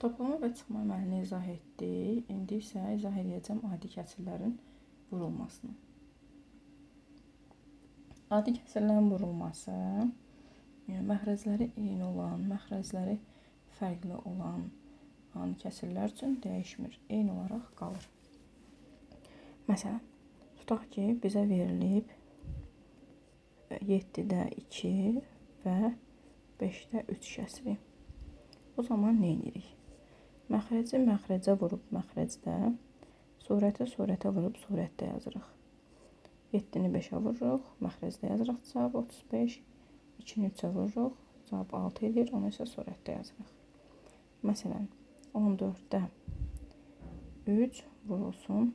Toplama və çıxma əməlini izah etdik. İndi isə izah edəcəm adi kəsirlərin vurulmasını. Adi kəsirlərin vurulması məxrəcləri eyni olan, məxrəcləri fərqli olan adi kəsirlər üçün dəyişmir, eyni olaraq qalır. Məsələn, tutaq ki, bizə verilib 7-də 2 və 5-də 3 kəsiri. O zaman nə edirik? Məxrəci məxrəcə vurub məxrəcdə, surəti surətə vurub surətdə yazırıq. 7-ni 5-ə vururuq, məxrəcdə yazırıq cavab 35, 2-ni 3-ə vururuq, cavab 6 edir, onu isə surətdə yazırıq. Məsələn, 14-də 3 vurulsun,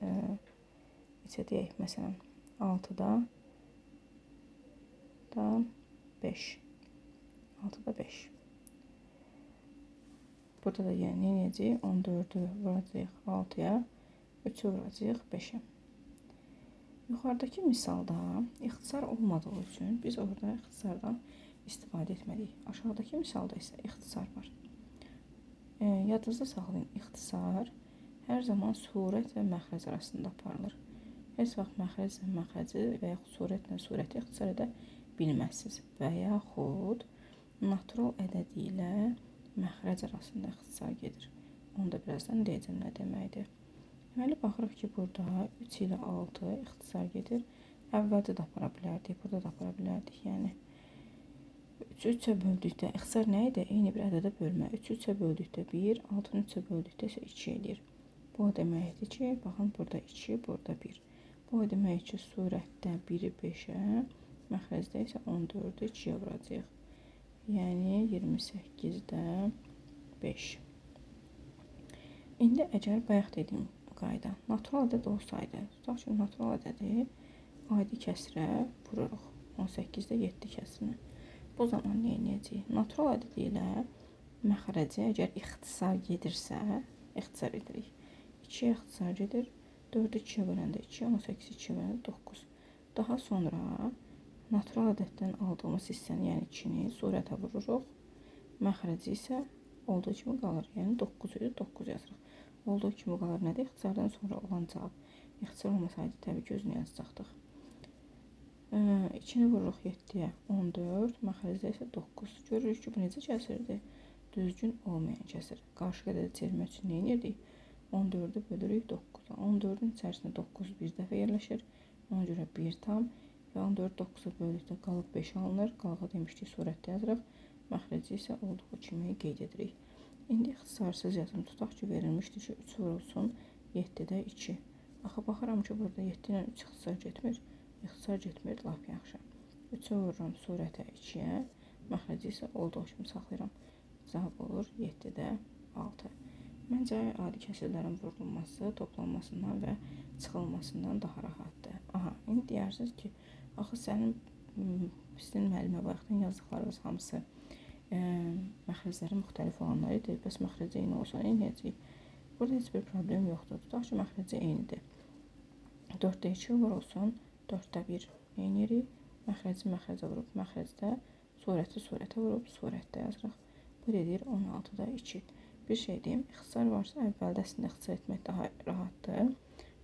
neçə deyək, məsələn, 6-da 5. 6-da 5. Burada da yəni nə edəcəyik? 14-ü vuracaq 6-ya, 3-ü vuracaq 5-ə. Yuxarıdakı misalda ixtisar olmadığı üçün biz orada ixtisardan istifadə etməliyik. Aşağıdakı misalda isə ixtisar var. Yadınızda saxlayın, ixtisar hər zaman surət və məxrəc arasında aparılır. Heç vaxt məxrəc və məxrəci və yaxud surətlə surəti ixtisar edə bilməzsiniz. Və yaxud natural ədədi ilə məxrəc arasında ixtisar gedir. Onu da birazdan deyəcəm nə deməkdir. Deməli, baxırıq ki, burada 3 ilə 6 ixtisar gedir. Əvvəldə də apara bilərdik, burada da apara bilərdik. Yəni, 3-ü 3-ə böldükdə ixtisar nə idi? Eyni bir ədədə bölmə. 3-ü 3-ə böldükdə 1, 6-nı 3-ə böldükdə isə 2 edir. Bu deməkdir ki, baxın, burada 2, burada 1. Bu demək ki, surətdə 1-i 5-ə, məxrəcdə isə 14-ü 2-yə vuracaq. Yəni 28-də 5. İndi əgər bayaq dediyim qayda natural ədəd olsaydı, tutaq ki, natural ədədi adi kəsrə vururuq. 18-də 7 kəsirini. Bu zaman nə edəcəyik? Natural ədədi ilə məxrəci əgər ixtisar gedirsə, ixtisar edirik. 2-yə ixtisar gedir. 4-ü 2-yə böləndə 2, 18-i 2-yə böləndə 9. Daha sonra natural ədəddən aldığımız hissəni, yəni 2-ni surətə vururuq. Məxrəci isə olduğu kimi qalır. Yəni 9 idi, 9 yazırıq. Olduğu kimi qalır nədir? İxtisardan sonra olan cavab. İxtisar olmasaydı təbii ki, özünü yazacaqdıq. 2-ni vururuq 7-yə 14, məxrəcdə isə 9. Görürük ki, bu necə kəsirdir? Düzgün olmayan kəsir. Qarşı ədədə çevirmək üçün nə edirdik? 14-ü bölürük 9-a. 14-ün içərisində 9 bir dəfə yerləşir. Ona görə 1 tam. Və 14 9-a böldükdə qalıb 5 alınır. Qalığı demişdik, surətdə yazırıq. Məxrəci isə olduğu kimi qeyd edirik. İndi ixtisarsız yazım. Tutaq ki, verilmişdir ki, 3 vurulsun 7-də 2. Axı, baxıram ki, burada 7 ilə 3 ixtisar getmir. İxtisar getmir, lap yaxşı. 3-ə vururam surətə 2-yə. Məxrəci isə olduğu kimi saxlayıram. Cavab olur 7-də 6. Məncə, adi kəsirlərin vurulması toplanmasından və çıxılmasından daha rahatdır. Aha, indi deyirsiniz ki, axı sizin müəllimə bayaqdan yazdıqlarınız hamısı məxrəcləri müxtəlif olanlar idi. Bəs məxrəcə eyni olsa nə edəcəyik? Burada heç bir problem yoxdur. Tutaq ki, məxrəcə eynidir. 4-də 2 vurulsun, 4-də 1 eynirik. Məxrəci məxrəcə vurub məxrəcdə, surəti surətə vurub surətdə yazırıq. Bu edir 16-da 2. Bir şey deyim, ixtisar varsa əvvəldə əslində ixtisar etmək daha rahatdır.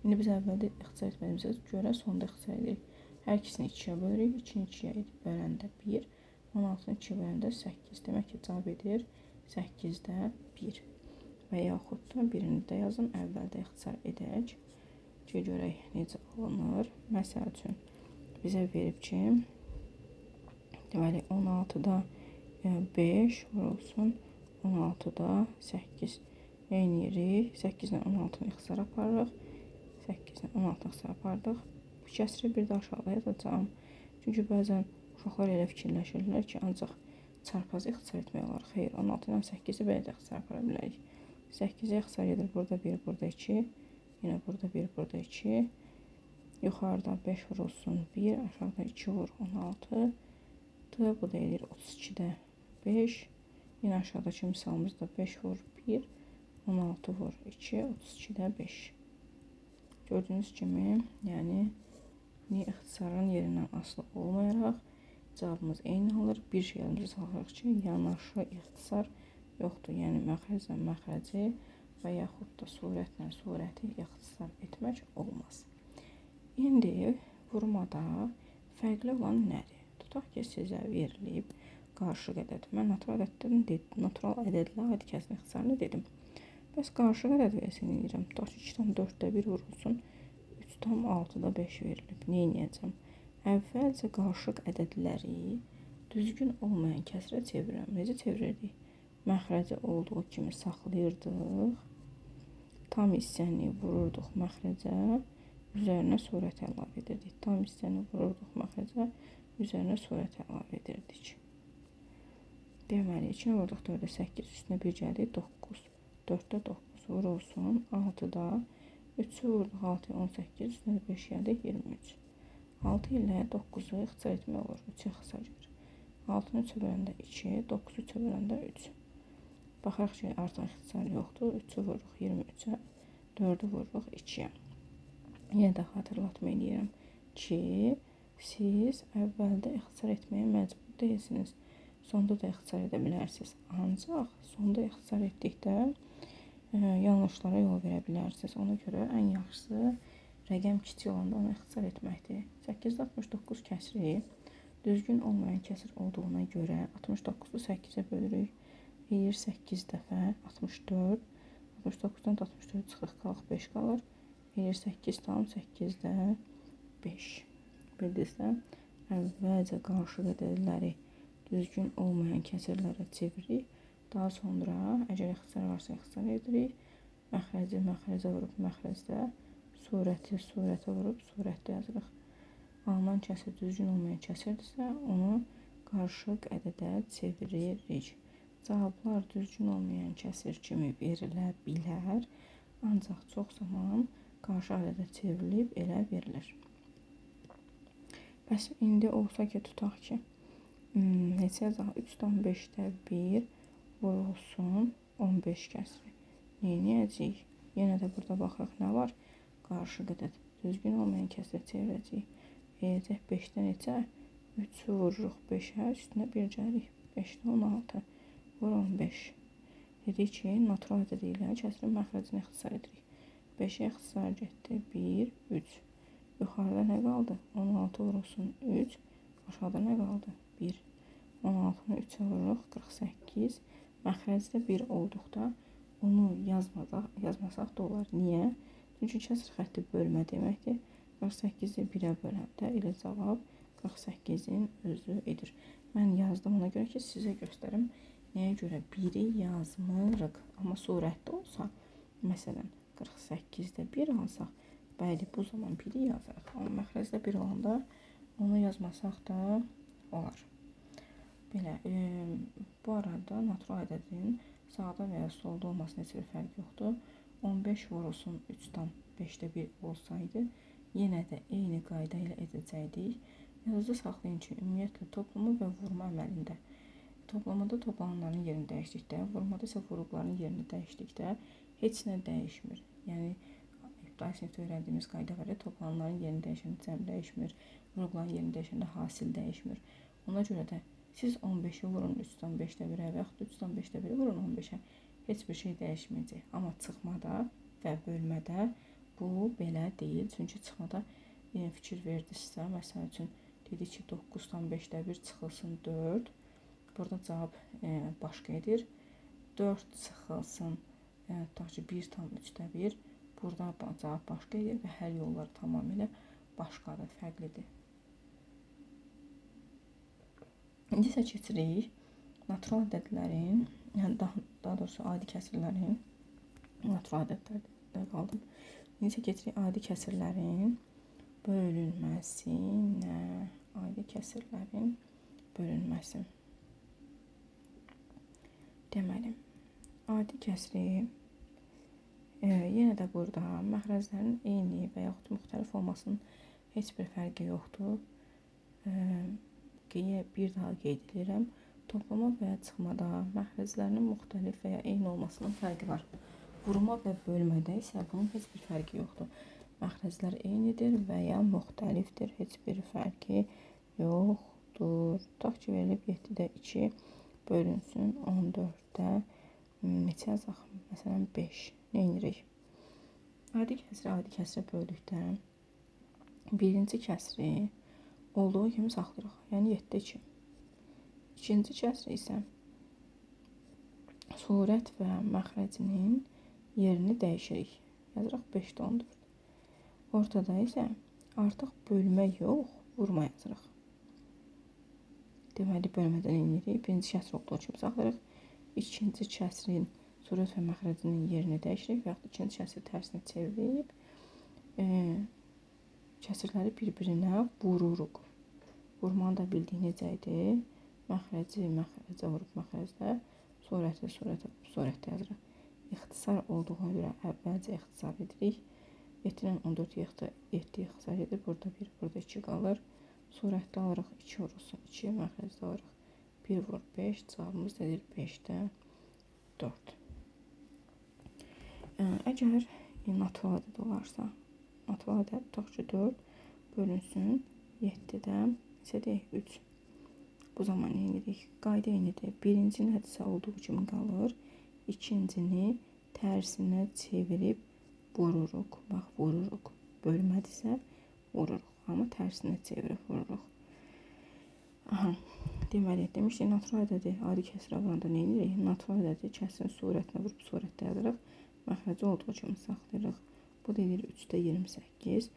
İndi biz əvvəldə ixtisar etmədiyimizə görə sonda ixtisar edirik. Hər ikisini 2-yə bölürük. 2-ni 2-yə böləndə 1, 16-nı 2-yə böləndə 8. Demək ki, cavab edir 8-də 1. Və yaxud da birini də yazın, əvvəldə ixtisar edək ki, görək necə alınır. Məsəl üçün, bizə verib ki, deməli 16-da 5 vurulsun 16-da 8. Eyniyirik. 8-lə 16-nı ixtisar aparırıq. 8-lə 16-nı ixtisar apardıq. Bu kəsiri bir də aşağıda yazacağım. Çünki bəzən uşaqlar elə fikirləşirlər ki, ancaq çarpazı ixtisar etmək olar. Xeyr, 16-dan 8-i belə də ixtisar apara bilərik. 8-ə ixtisar edir. Burada 1, burada 2. Yenə burada 1, burada 2. Yuxarıda 5 vurulsun 1. Aşağıda 2 vur 16. Bu da edir 32-də 5. Yine aşağıdaki misalımızda 5 vur 1, 16 vur 2, 32'də 5. Gördüğünüz kimi, yəni ixtisarın yerindən asılı olmayaraq cavabımız eyni alır. Bir şey yadımıza salırıq ki, yanaşı ixtisar yoxdur. Yəni məxrəclə məxrəci və yaxud da surətlə surəti ixtisar etmək olmaz. İndi vurmada fərqli olan nədir? Tutaq ki, sizə verilib qarışıq ədəd. Mən natural ədədlə adi kəsrin ixtisarını dedim. Bəs qarışıq ədəd versin deyirəm. Tutaq ki, 2/4 vurulsun, 3/6 5 verilib. Nə edəcəm? Əvvəlcə qarışıq ədədləri düzgün olmayan kəsrə çevirirəm. Necə çevirirdik? Məxrəci olduğu kimi saxlayırdıq. Tam hissəni vururduq məxrəcə, üzərinə surət əlavə edirdik. Tam hissəni vururduq məxrəcə, üzərinə surət əlavə edirdik. Deməli, 2-ni vurduq 4-ə 8, üstünə 1 gəldi 9. 4-də 9 vurulsun, 6-da 3-ü vurduq 6-ya 18, üstünə 5 gəldi 23. 6 ilə 9-u ixtisar etmək olur. 3-ü ixtisar edir. 6-nı 3-ə böləndə 2, 9-u 3-ə böləndə 3. Baxaraq ki, artıq ixtisar yoxdur. 3-ü vururuq 23-ə, 4-ü vururuq 2-yə. Yenə də xatırlatma edirəm ki, siz əvvəldə ixtisar etməyə məcbur deyilsiniz. Sonda da ixtisar edə bilərsiniz. Ancaq sonda ixtisar etdikdə yanlışlara yol verə bilərsiniz. Ona görə ən yaxşısı rəqəm kiçik olanda onu ixtisar etməkdir. 8-69 kəsri düzgün olmayan kəsir olduğuna görə 69-u 8-ə bölürük. Eləyir 8 dəfə 64. 69-dan 64 çıxıq qalıq 5 qalır. Eləyir 8/8-də 5. Bildinizsə, əvvəlcə qarışıq ədədləri düzgün olmayan kəsirlərə çeviririk. Daha sonra əgər ixtisar varsa ixtisar edirik. Məxrəci məxrəcə vurub məxrəcdə, surəti surətə vurub surətdə yazırıq. Alınan kəsir düzgün olmayan kəsirdirsə, onu qarışıq ədədə çeviririk. Cavablar düzgün olmayan kəsir kimi verilə bilər, ancaq çox zaman qarışıq ədədə çevrilib elə verilir. Bəs indi olsa ki, tutaq ki, neçə yazaq? 3/5-də 1 vurulsun 15 kəsri. Neynəyəcəyik? Yenə də burada baxırıq nə var? Qarışıq ədəd. Düzgün olmayan kəsrə çevirəcəyik. Eləcək 5-də neçə? 3-ü vururuq 5-ə, üstünə 1 gəlirik. 5-də 16, vur 15. Dedik ki, natural ədəd ilə kəsrin məxrəcini ixtisar edirik. 5-ə ixtisar getdi, 1, 3. Yuxarıda nə qaldı? 16 vurulsun 3, aşağıda nə qaldı? 1. 16-nı 3-ə vururuq 48. Məxrəcdə 1 olduqda onu yazmasaq da olar. Niyə? Çünki kəsr xətti bölmə deməkdir. 48-i 1-ə böləndə elə cavab 48-in özü edir. Mən yazdım ona görə ki, sizə göstərim nəyə görə 1-i yazmırıq. Amma surətdə olsa, məsələn, 48-də 1 alsaq, bəli, bu zaman 1-i yazarıq. Amma məxrəcdə 1 olanda onu yazmasaq da olar. Belə, bu arada natural ədədin sağda və ya solda olmasının heç bir fərqi yoxdur. 15 vurulsun 3/5-də 1 olsaydı, yenə də eyni qayda ilə edəcəkdik. Yadınızda saxlayın ki, ümumiyyətlə toplama və vurma əməlində toplamada toplananların yerini dəyişdikdə, vurmada isə vuruqların yerini dəyişdikdə heç nə dəyişmir. Yəni, ibtidai sinifdə öyrəndiyimiz qayda var ya, toplananların yerini dəyişəndə cəm dəyişmir, vuruqların yerini dəyişəndə hasil dəyişmir. Ona görə də siz 15-i vurun 3/5-də 1-ə və yaxud 3/5-də 1-i vurun 15-ə. Heç bir şey dəyişməyəcək. Amma çıxmada və bölmədə bu belə deyil. Çünki çıxmada fikir verdinizsə, məsəl üçün dedik ki, 9/5-də 1 çıxılsın 4. Burada cavab başqa edir. 4 çıxılsın, tutaq ki, 1/3-də 1. Burada cavab başqa edir və həll yolları tamamilə başqadır, fərqlidir. İndi isə keçirik natural ədədlərin, yəni daha doğrusu adi kəsirlərin, natural ədədlərdə qaldım. İndi isə keçirik adi kəsirlərin bölünməsinə. Adi kəsirlərin bölünməsi. Deməli, adi kəsri yenə də burada məxrəclərin eyni və yaxud müxtəlif olmasının heç bir fərqi yoxdur. Bir daha qeyd edirəm. Toplama və ya çıxmada məxrəclərinin müxtəlif və ya eyni olmasının fərqi var. Vurma və bölmədə isə bunun heç bir fərqi yoxdur. Məxrəclər eynidir və ya müxtəlifdir. Heç bir fərqi yoxdur. Tutaq ki, verilib 7-də 2 bölünsün 14-də neçə yazaq? Məsələn 5. Nə edirik? Adi kəsrə böldükdə birinci kəsri olduğu kimi saxlayırıq. Yəni 7-2. İkinci kəsri isə surət və məxrəcinin yerini dəyişirik. Yazırıq 5-də 14. Ortada isə artıq bölmə yox, vurma yazırıq. Deməli, bölmədən inirik. Birinci kəsr olduğu kimi saxlayırıq. İkinci kəsrin surət və məxrəcinin yerini dəyişirik və yaxud ikinci kəsri tərsinə çevirib kəsirləri bir-birinə vururuq. Vurmanı da bildiyiniz idi. Məxrəci məxrəcə vurub məxrəcdə, surəti surətdə yazırıq. İxtisar olduğuna görə əvvəlcə ixtisar edirik. 7-dən 14 7 ixtisar edir. Burada 1, burada 2 qalır. Surətdə alırıq 2 vurulsun 2, məxrəcdə alırıq 1 vurur 5. Cavabımız edir 5-də 4. Əgər natural ədəd olarsa, natural ədəd tutaq ki 4 bölünsün 7-də neçədir? 3. Bu zaman nə edirik? Qayda eynidir. Birinci nədirsə olduğu kimi qalır. İkincini tərsinə çevirib vururuq. Bax, vururuq. Bölmədirsə vururuq. Amma tərsinə çevirib vururuq. Aha. Deməli, demişdik, natural ədədi adi kəsrə vuranda nə edirik? Natural ədədi kəsrin surətinə vurub surətdə yazırıq. Məxrəci olduğu kimi saxlayırıq. Bu da edir 3-də 28.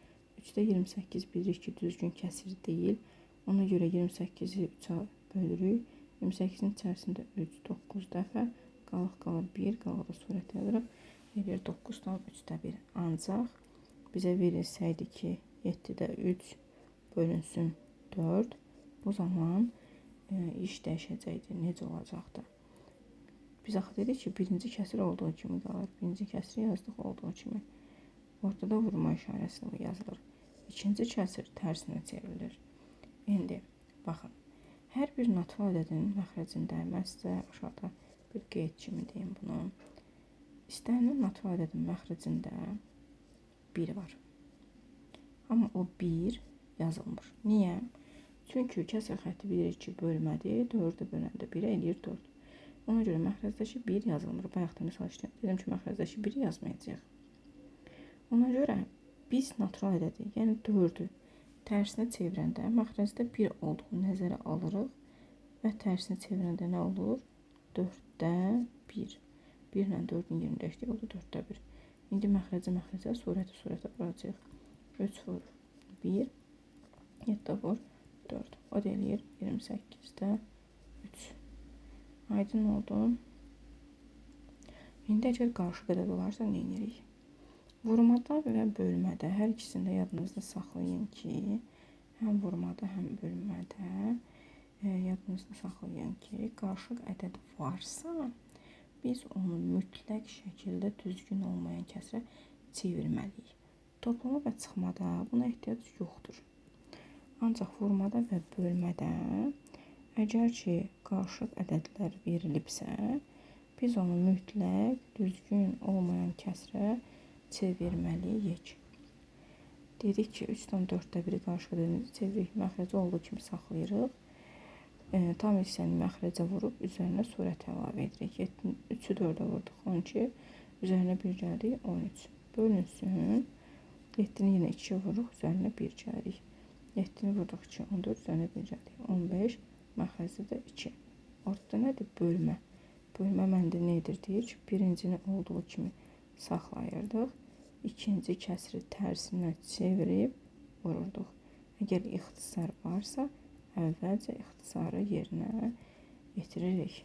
3-də 28 bilirik ki, düzgün kəsir deyil. Ona görə 28-i 3-ə bölürük. 28-in içərisində 3, 9 dəfə qalır 1, qalır da surətdə yazırıq. Edir 9-dan 3-də 1. Ancaq bizə verilsəydi ki, 7-də 3 bölünsün 4. Bu zaman iş dəyişəcəkdir. Necə olacaqdı? Biz axı dedik ki, birinci kəsir olduğu kimi qalır. Birinci kəsiri yazdıq olduğu kimi. Ortada vurma işarəsi yazılır. İkinci kəsir tərsinə çevrilir. İndi, baxın. Hər bir natural ədədin məxrəcində, mən sizə aşağıda bir qeyd kimi deyim bunu. İstənilən natural ədədin məxrəcində 1 var. Amma o 1 yazılmır. Niyə? Çünki kəsr xətti bilirik ki, bölmədir. 4-ü böləndə 1-ə eləyir 4. Ona görə məxrəzdəki 1 yazılmır. Bayaq da misal işləyəm. Dedim ki, məxrəzdəki 1 yazmayacaq. Ona görə biz natural ədədi, yəni 4-ü tərsinə çevirəndə məxrəcdə 1 olduğunu nəzərə alırıq və tərsinə çevirəndə nə olur? 4-də 1. 1 ilə 4-ün yerini dəyişdik, oldu 4-də 1. İndi məxrəcə surətə vuracaq. 3 vur 1, 7 vur 4. O da eləyir 28-də 3. Aydın oldu. İndi əgər qarışıq ədəd olarsa, nə edirik? Vurmada və bölmədə hər ikisində yadınızda saxlayın ki, həm vurmada, həm bölmədə yadınızda saxlayın ki, qarışıq ədəd varsa, biz onu mütləq şəkildə düzgün olmayan kəsrə çevirməliyik. Toplama və çıxmada buna ehtiyac yoxdur. Ancaq vurmada və bölmədə əgər ki, qarışıq ədədlər verilibsə, biz onu mütləq düzgün olmayan kəsrə çevirməliyik. Dedik ki, 3-dən 4-də 1-i qarışıq ədədimizi çeviririk. Məxrəci olduğu kimi saxlayırıq. Tam hissəni məxrəcə vurub üzərinə surət əlavə edirik. 3-ü 4-ə vurduq 12, üzərinə 1 gəldik 13. Bölünsün. 7-ni yenə 2 vururuq, üzərinə 1 gəlirik. 7-ni vurduq 2, 14, üzərinə 1 gəldik 15, məxrəcdə də 2. Ortada nədir? Bölmə. Bölmə məndə nə edir? Deyir ki, birincini olduğu kimi saxlayırdıq. İkinci kəsri tərsinə çevirib vururduq. Əgər ixtisar varsa, əvvəlcə ixtisarı yerinə yetiririk.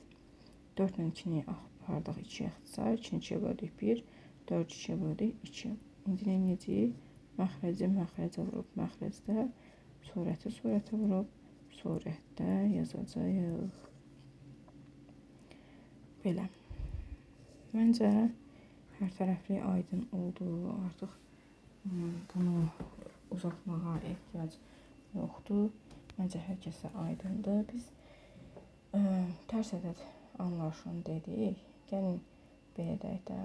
4 ilə 2-ni apardıq 2 ixtisar, 2-2-yə böldük 1, 4-2-yə böldük 2. İndi nə edəcəyik? Məxrəci məxrəcə vurub məxrəcdə, surəti surətə vurub surətdə yazacağıq. Belə. Məncə hər tərəfli aydın oldu. Artıq bunu uzatmağa ehtiyac yoxdur. Məncə hər kəsə aydındır. Biz tərs ədəd anlayışını dedik. Gəlin belə deyək də,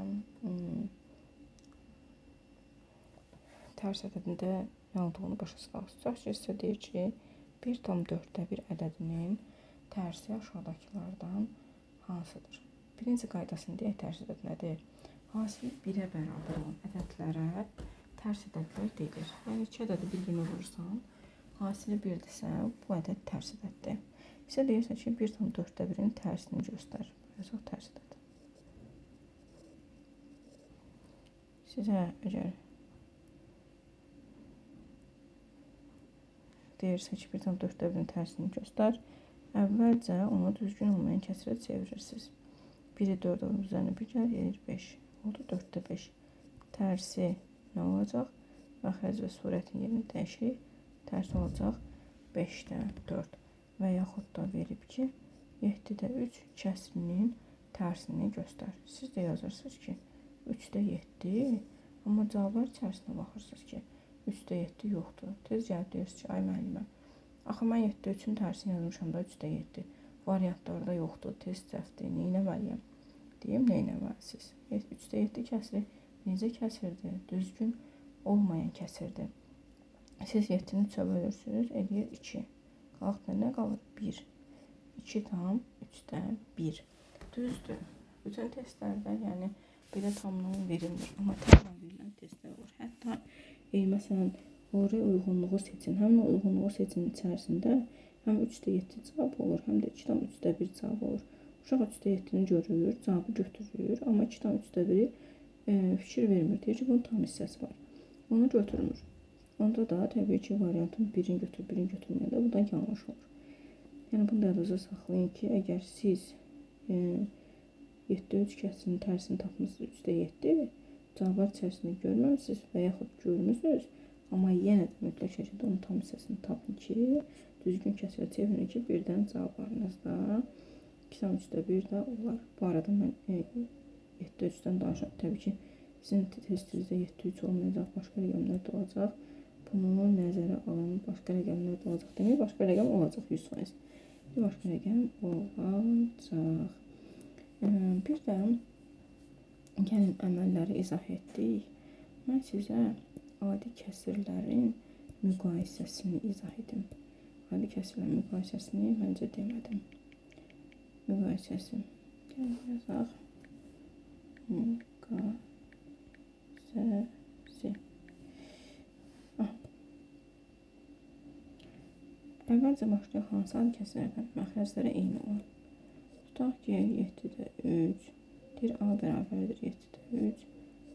tərs ədədində nə olduğunu başa salaq. Tutaq ki, sizə deyir ki, 1,4-də 1 ədədinin tərsi aşağıdakılardan hansıdır? Birinci qaydasını deyək, tərs ədəd nədir? Hasili 1-ə bərabər olan ədədlərə tərs ədədlər deyilir. Yəni 2 ədədi bir-birinə vurursan, hasili 1-dirsə, bu ədəd tərs ədəddir. İsə deyirsən ki, 1/4-1-in tərsini göstər. Yazaq tərs ədəd. Sizə əgər deyirsə ki, 1/4-1-in tərsini göstər, əvvəlcə onu düzgün olmayan kəsirə çevirirsiniz. 1-i 4 olur, üzərinə 1 gəlir, 5. Oldu 4-5. Tərsi nə olacaq? Məxrəc və surətin yerini dəyişirik. Tərs olacaq 5-4 və yaxud da verib ki, 7-3 kəsrinin tərsini göstər. Siz də yazırsınız ki, 3-7, amma cavablar içərisinə baxırsınız ki, 3-7 yoxdur. Tez gəlib deyirsiniz ki, ay müəllimə, axı mən 7-3-ün tərsini yazmışam da 3-7. Variantlarda yoxdur, tez səhvdir, neynəməliyəm? Deyim, neynəməlisiniz? 3-7 kəsiri necə kəsirdir? Düzgün olmayan kəsirdir. Siz 7-ni 3-ə bölürsünüz, eləyir 2. Qalxda nə qalır? 1. 2/3-1. Düzdür. Bütün testlərdə, yəni belə tamamı verilmir, amma təkrar verilən testlər olur. Hətta məsələn, oraya uyğunluğu seçin. Həmin uyğunluğu seçin içərisində həm 3-7 cavab olur, həm də 2/3-1 cavab olur. Uşaq 3-7-ni görür, cavabı götürür, amma 2/3-1-i fikir vermir. Deyir ki, bunun tam hissəsi var. Onu götürmür. Onda da təbii ki, variantın birini götür, birini götürməyəndə bu da yanlış olur. Yəni, bunu da yadınızda saxlayın ki, əgər siz 7-3 kəsirinin tərsini tapmışsınız 3-7, cavablar içərisində görməmişsiniz və yaxud görmüsünüz, amma yenə də mütləq şəkildə onun tam hissəsini tapın ki, düzgün kəsirə çevirin ki, birdən cavablarınızda 2/3-1 də olar. Bu arada mən 7-3-dən danışıram. Təbii ki, sizin testinizdə 7-3 olmayacaq, başqa rəqəmlər də olacaq. Bunu nəzərə alın, başqa rəqəmlər də olacaq. Demək, başqa rəqəm olacaq 100%. Başqa rəqəm olacaq. Bir də gəlin əməlləri izah etdik. Mən sizə adi kəsirlərin müqayisəsini izah edim. Adi kəsirlərin müqayisəsini məncə demədim. Müqayisəsi. Gəlin yazaq. Müqayisəsi. Əvvəlcə başlayaq hansı adi kəsirlərdən məxrəcləri eyni olan. Tutaq ki, 7-3, deyir A bərabərdir 7-3,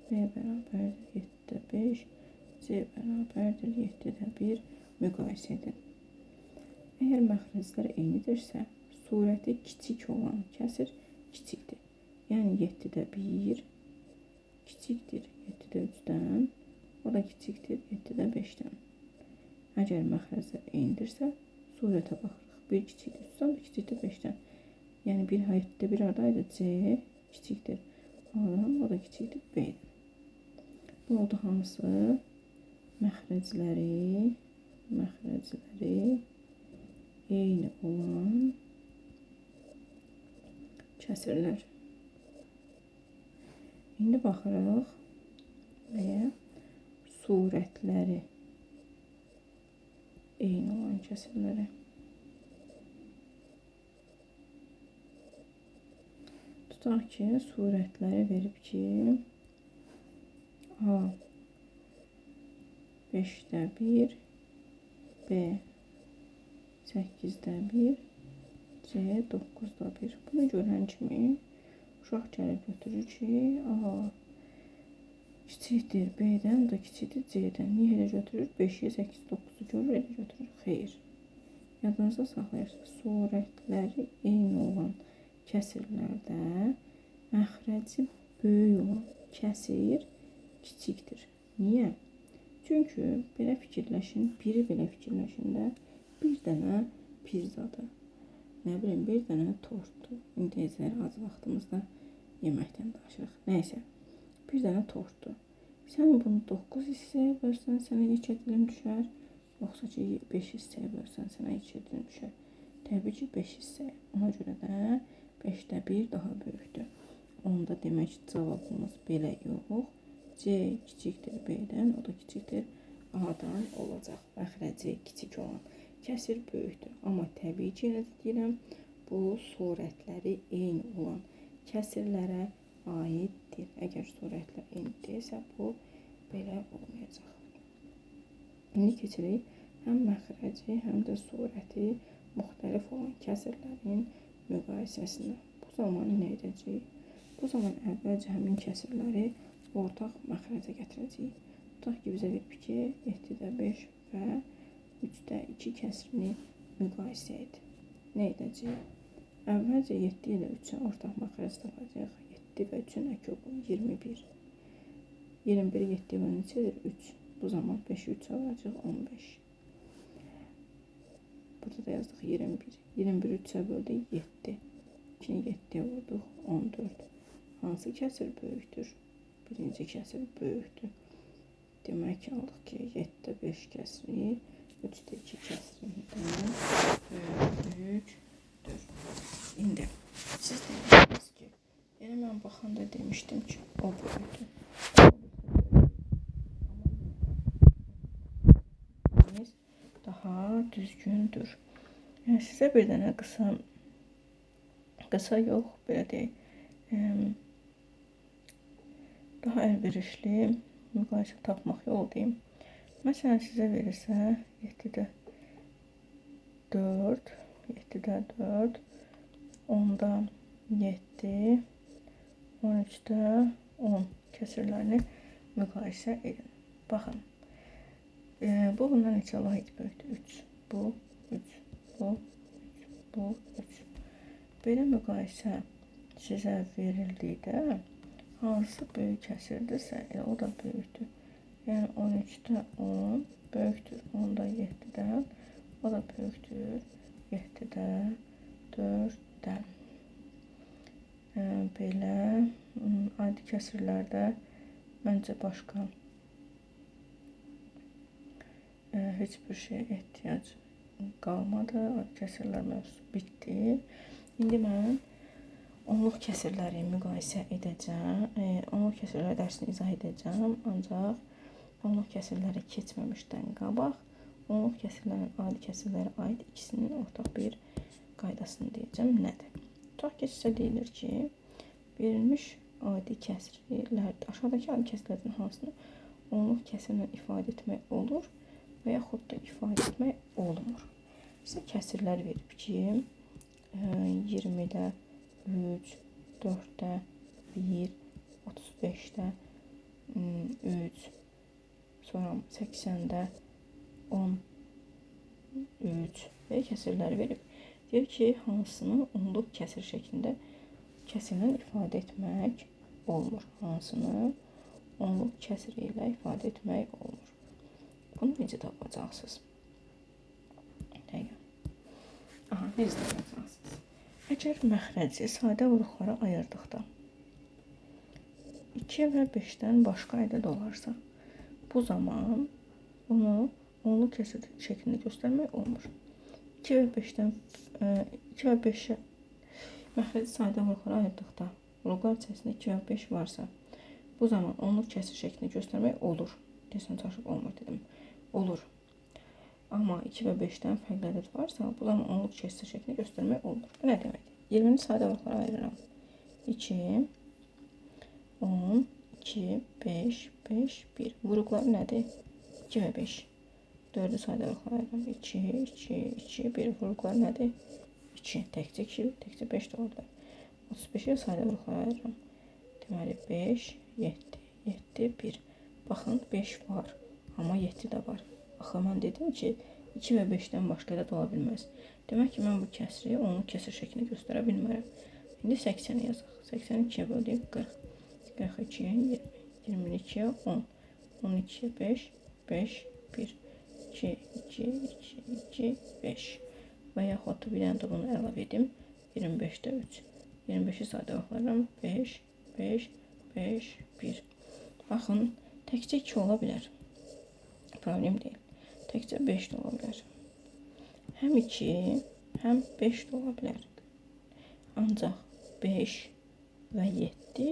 B bərabərdir 7-5, C bərabərdir 7-1 müqayisə edin. Əgər məxrəclər eynidirsə, surəti kiçik olan kəsir kiçikdir. Yəni 7-1 kiçikdir 7-3-dən, o da kiçikdir 7-5-dən. Əgər məxrəclər eynidirsə, surətə baxırıq. 1 kiçikdir 3-dən, o da kiçikdir 5-dən. Yəni 1 haradaydı? C kiçikdir A-dan, o da kiçikdir B-dən. Bu oldu hamısı məxrəcləri eyni olan kəsirlər. İndi baxırıq və surətləri eyni olan kəsirlərə. Tutaq ki, surətləri verib ki, A 5-1, B 8-1, C 9-1. Bunu görən kimi uşaq gəlib götürür ki, A kiçikdir B-dən, o da kiçikdir C-dən. Niyə elə götürür? 5-yi, 8-i, 9-u görür, elə götürür. Xeyr. Yadınızda saxlayırsınız. Surətləri eyni olan kəsirlərdə məxrəci böyük olan kəsir kiçikdir. Niyə? Çünki belə fikirləşin, biri belə fikirləşin də bir dənə pizzadır. Nə bilim, bir dənə tortdur. İndiyəcələri az vaxtımızda yeməkdən danışırıq. Nəysə, bir dənə tortdur. Sən bunu 9 hissəyə bölsən, sənə neçə dilim düşər? Yoxsa ki, 5 hissəyə bölsən, sənə neçə dilim düşər? Təbii ki, 5 hissəyə. Ona görə də 5-1 daha böyükdür. Onda demək cavabımız belə yox. C kiçikdir B-dən, o da kiçikdir A-dan olacaq. Məxrəci kiçik olan kəsir böyükdür. Amma təbii ki, deyirəm, bu surətləri eyni olan kəsirlərə aiddir. Əgər surətlər eynidirsə, bu belə olmayacaq. İndi keçirik həm məxrəci, həm də surəti müxtəlif olan kəsirlərin müqayisəsinə. Bu zaman nə edəcəyik? Bu zaman əvvəlcə həmin kəsirləri ortaq məxrəcə gətirəcəyik. Tutaq ki, bizə verib ki, 7-də 5 və 3-də 2 kəsirini müqayisə et. Nə edəcəyik? Əvvəlcə 7 ilə 3-ün ortaq məxrəc tapacağıq. 7 və 3-ün əkobu 21. 21-i 7 və neçədir? 3. Bu zaman 5-i 3-ə vuracaq 15. Burada da yazdıq 21. 21-i 3-ə böldük 7. 2-ni 7-yə vurduq 14. Hansı kəsir böyükdür? Birinci kəsir böyükdür. Demək ki, aldıq ki, 7-də 5 kəsiri 3-də 2 kəsirindən böyükdür. İndi siz deyirsiniz ki, yəni mən baxanda demişdim ki, o böyükdür. Daha düzgündür. Yəni sizə bir dənə qısa yox, belə deyək, daha əlverişli müqayisə tapmaq yolu deyim. Məsələn, sizə verirsə 7-də 4, 7-də 4, 10-da 7, 13-də 10 kəsirlərini müqayisə edin. Baxın, bu bundan neçə vahid böyükdür? 3, bu 3, bu 3, bu 3. Belə müqayisə sizə verildikdə hansı böyük kəsirdirsə, o da böyükdür. Yəni 13-də 10 böyükdür 10-da 7-dən, o da böyükdür 7-də 4-dən. Belə adi kəsirlərdə məncə başqa heç bir şeyə ehtiyac qalmadı. Adi kəsirlər mövzusu bitdi. İndi mən onluq kəsirləri müqayisə edəcəm. Onluq kəsirləri dərsini izah edəcəm. Ancaq onluq kəsirləri keçməmişdən qabaq onluq kəsirlərin adi kəsirlərə aid ikisinin ortaq bir qaydasını deyəcəm. Nədir? Tutaq ki, sizə deyilir ki, verilmiş adi kəsirlər, aşağıdakı adi kəsirlərdən hansını onluq kəsirlə ifadə etmək olur və yaxud da ifadə etmək olmur. Sizə kəsirlər verib ki, 20-də 3, 4-də 1, 35-də 3, sonra 80-də 13 və kəsirlər verib. Deyir ki, hansını onluq kəsir şəklində kəsirlə ifadə etmək olmur. Hansını onluq kəsir ilə ifadə etmək olmur. Bunu necə tapacaqsınız? Necə tapacaqsınız? Əgər məxrəci sadə vuruqlara ayırdıqda 2 və 5-dən başqa ədəd olarsa, bu zaman bunu onluq kəsir şəklində göstərmək olmur. 2 və 5-ə məxrəci sadə vuruqlara ayırdıqda, vuruqlar içərisində 2 və 5 varsa, bu zaman onluq kəsir şəklində göstərmək olur. Deyəsən çaşıb olmur dedim. Olur. Amma 2 və 5-dən fərqli ədəd varsa, bu zaman onluq kəsir şəklində göstərmək olmur. Bu nə deməkdir? 20-ni sadə vuruqlara ayırıram. 2, 10, 2, 5, 5, 1. Vuruqları nədir? 2 və 5. 4-ü sadə vuruqlara ayırıram. 2, 2, 2, 1. Vuruqları nədir? 2. Təkcə 2, təkcə 5 də olurlar. 35-i sadə vuruqlara ayırıram. Deməli 5, 7, 7, 1. Baxın 5 var, amma 7 də var. Axı mən dedim ki, 2 və 5-dən başqa ədəd ola bilməz. Demək ki, mən bu kəsiri onluq kəsir şəklində göstərə bilmərəm. İndi 80-i yazaq. 80-i 2-yə böldük 40. 42-yə 20. 22-yə 10. 12-yə 5, 5, 1. 2, 2, 2, 2, 5. Və yaxud da bir dənə də bunu əlavə edim. 25-də 3. 25-i sadə vuruqlara 5, 5, 5, 1. Baxın, təkcə 2 ola bilər. Problem deyil. Təkcə 5 də ola bilər. Həm 2, həm 5 də ola bilər. Ancaq 5 və 7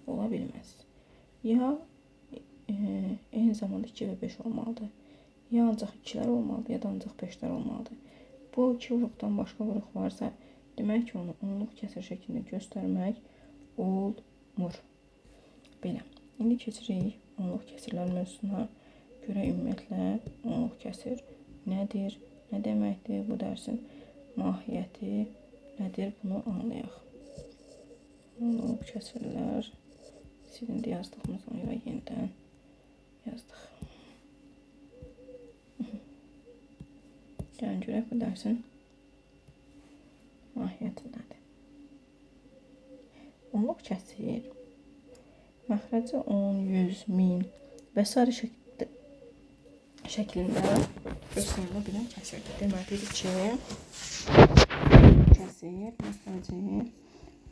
ola bilməz. Ya eyni zamanda 2 və 5 olmalıdır. Ya ancaq 2-lər olmalıdır, ya da ancaq 5-lər olmalıdır. Bu 2 vuruqdan başqa vuruq varsa, demək ki, onu onluq kəsir şəklində göstərmək olmur. Belə. İndi keçirik onluq kəsirlər mövzusuna. Görək ümumiyyətlə onluq kəsir nədir, nə deməkdir, bu dərsin mahiyyəti nədir, bunu anlayaq. Onluq kəsirlər silindi yazdığımızdan görə yenidən yazdıq. Gəlin görək bu dərsin mahiyyəti nədir. Onluq kəsir məxrəci 10, 100, 1000 və s. şəklində göstərilə bilən kəsirdir. Deməkdir ki, kəsir məxrəci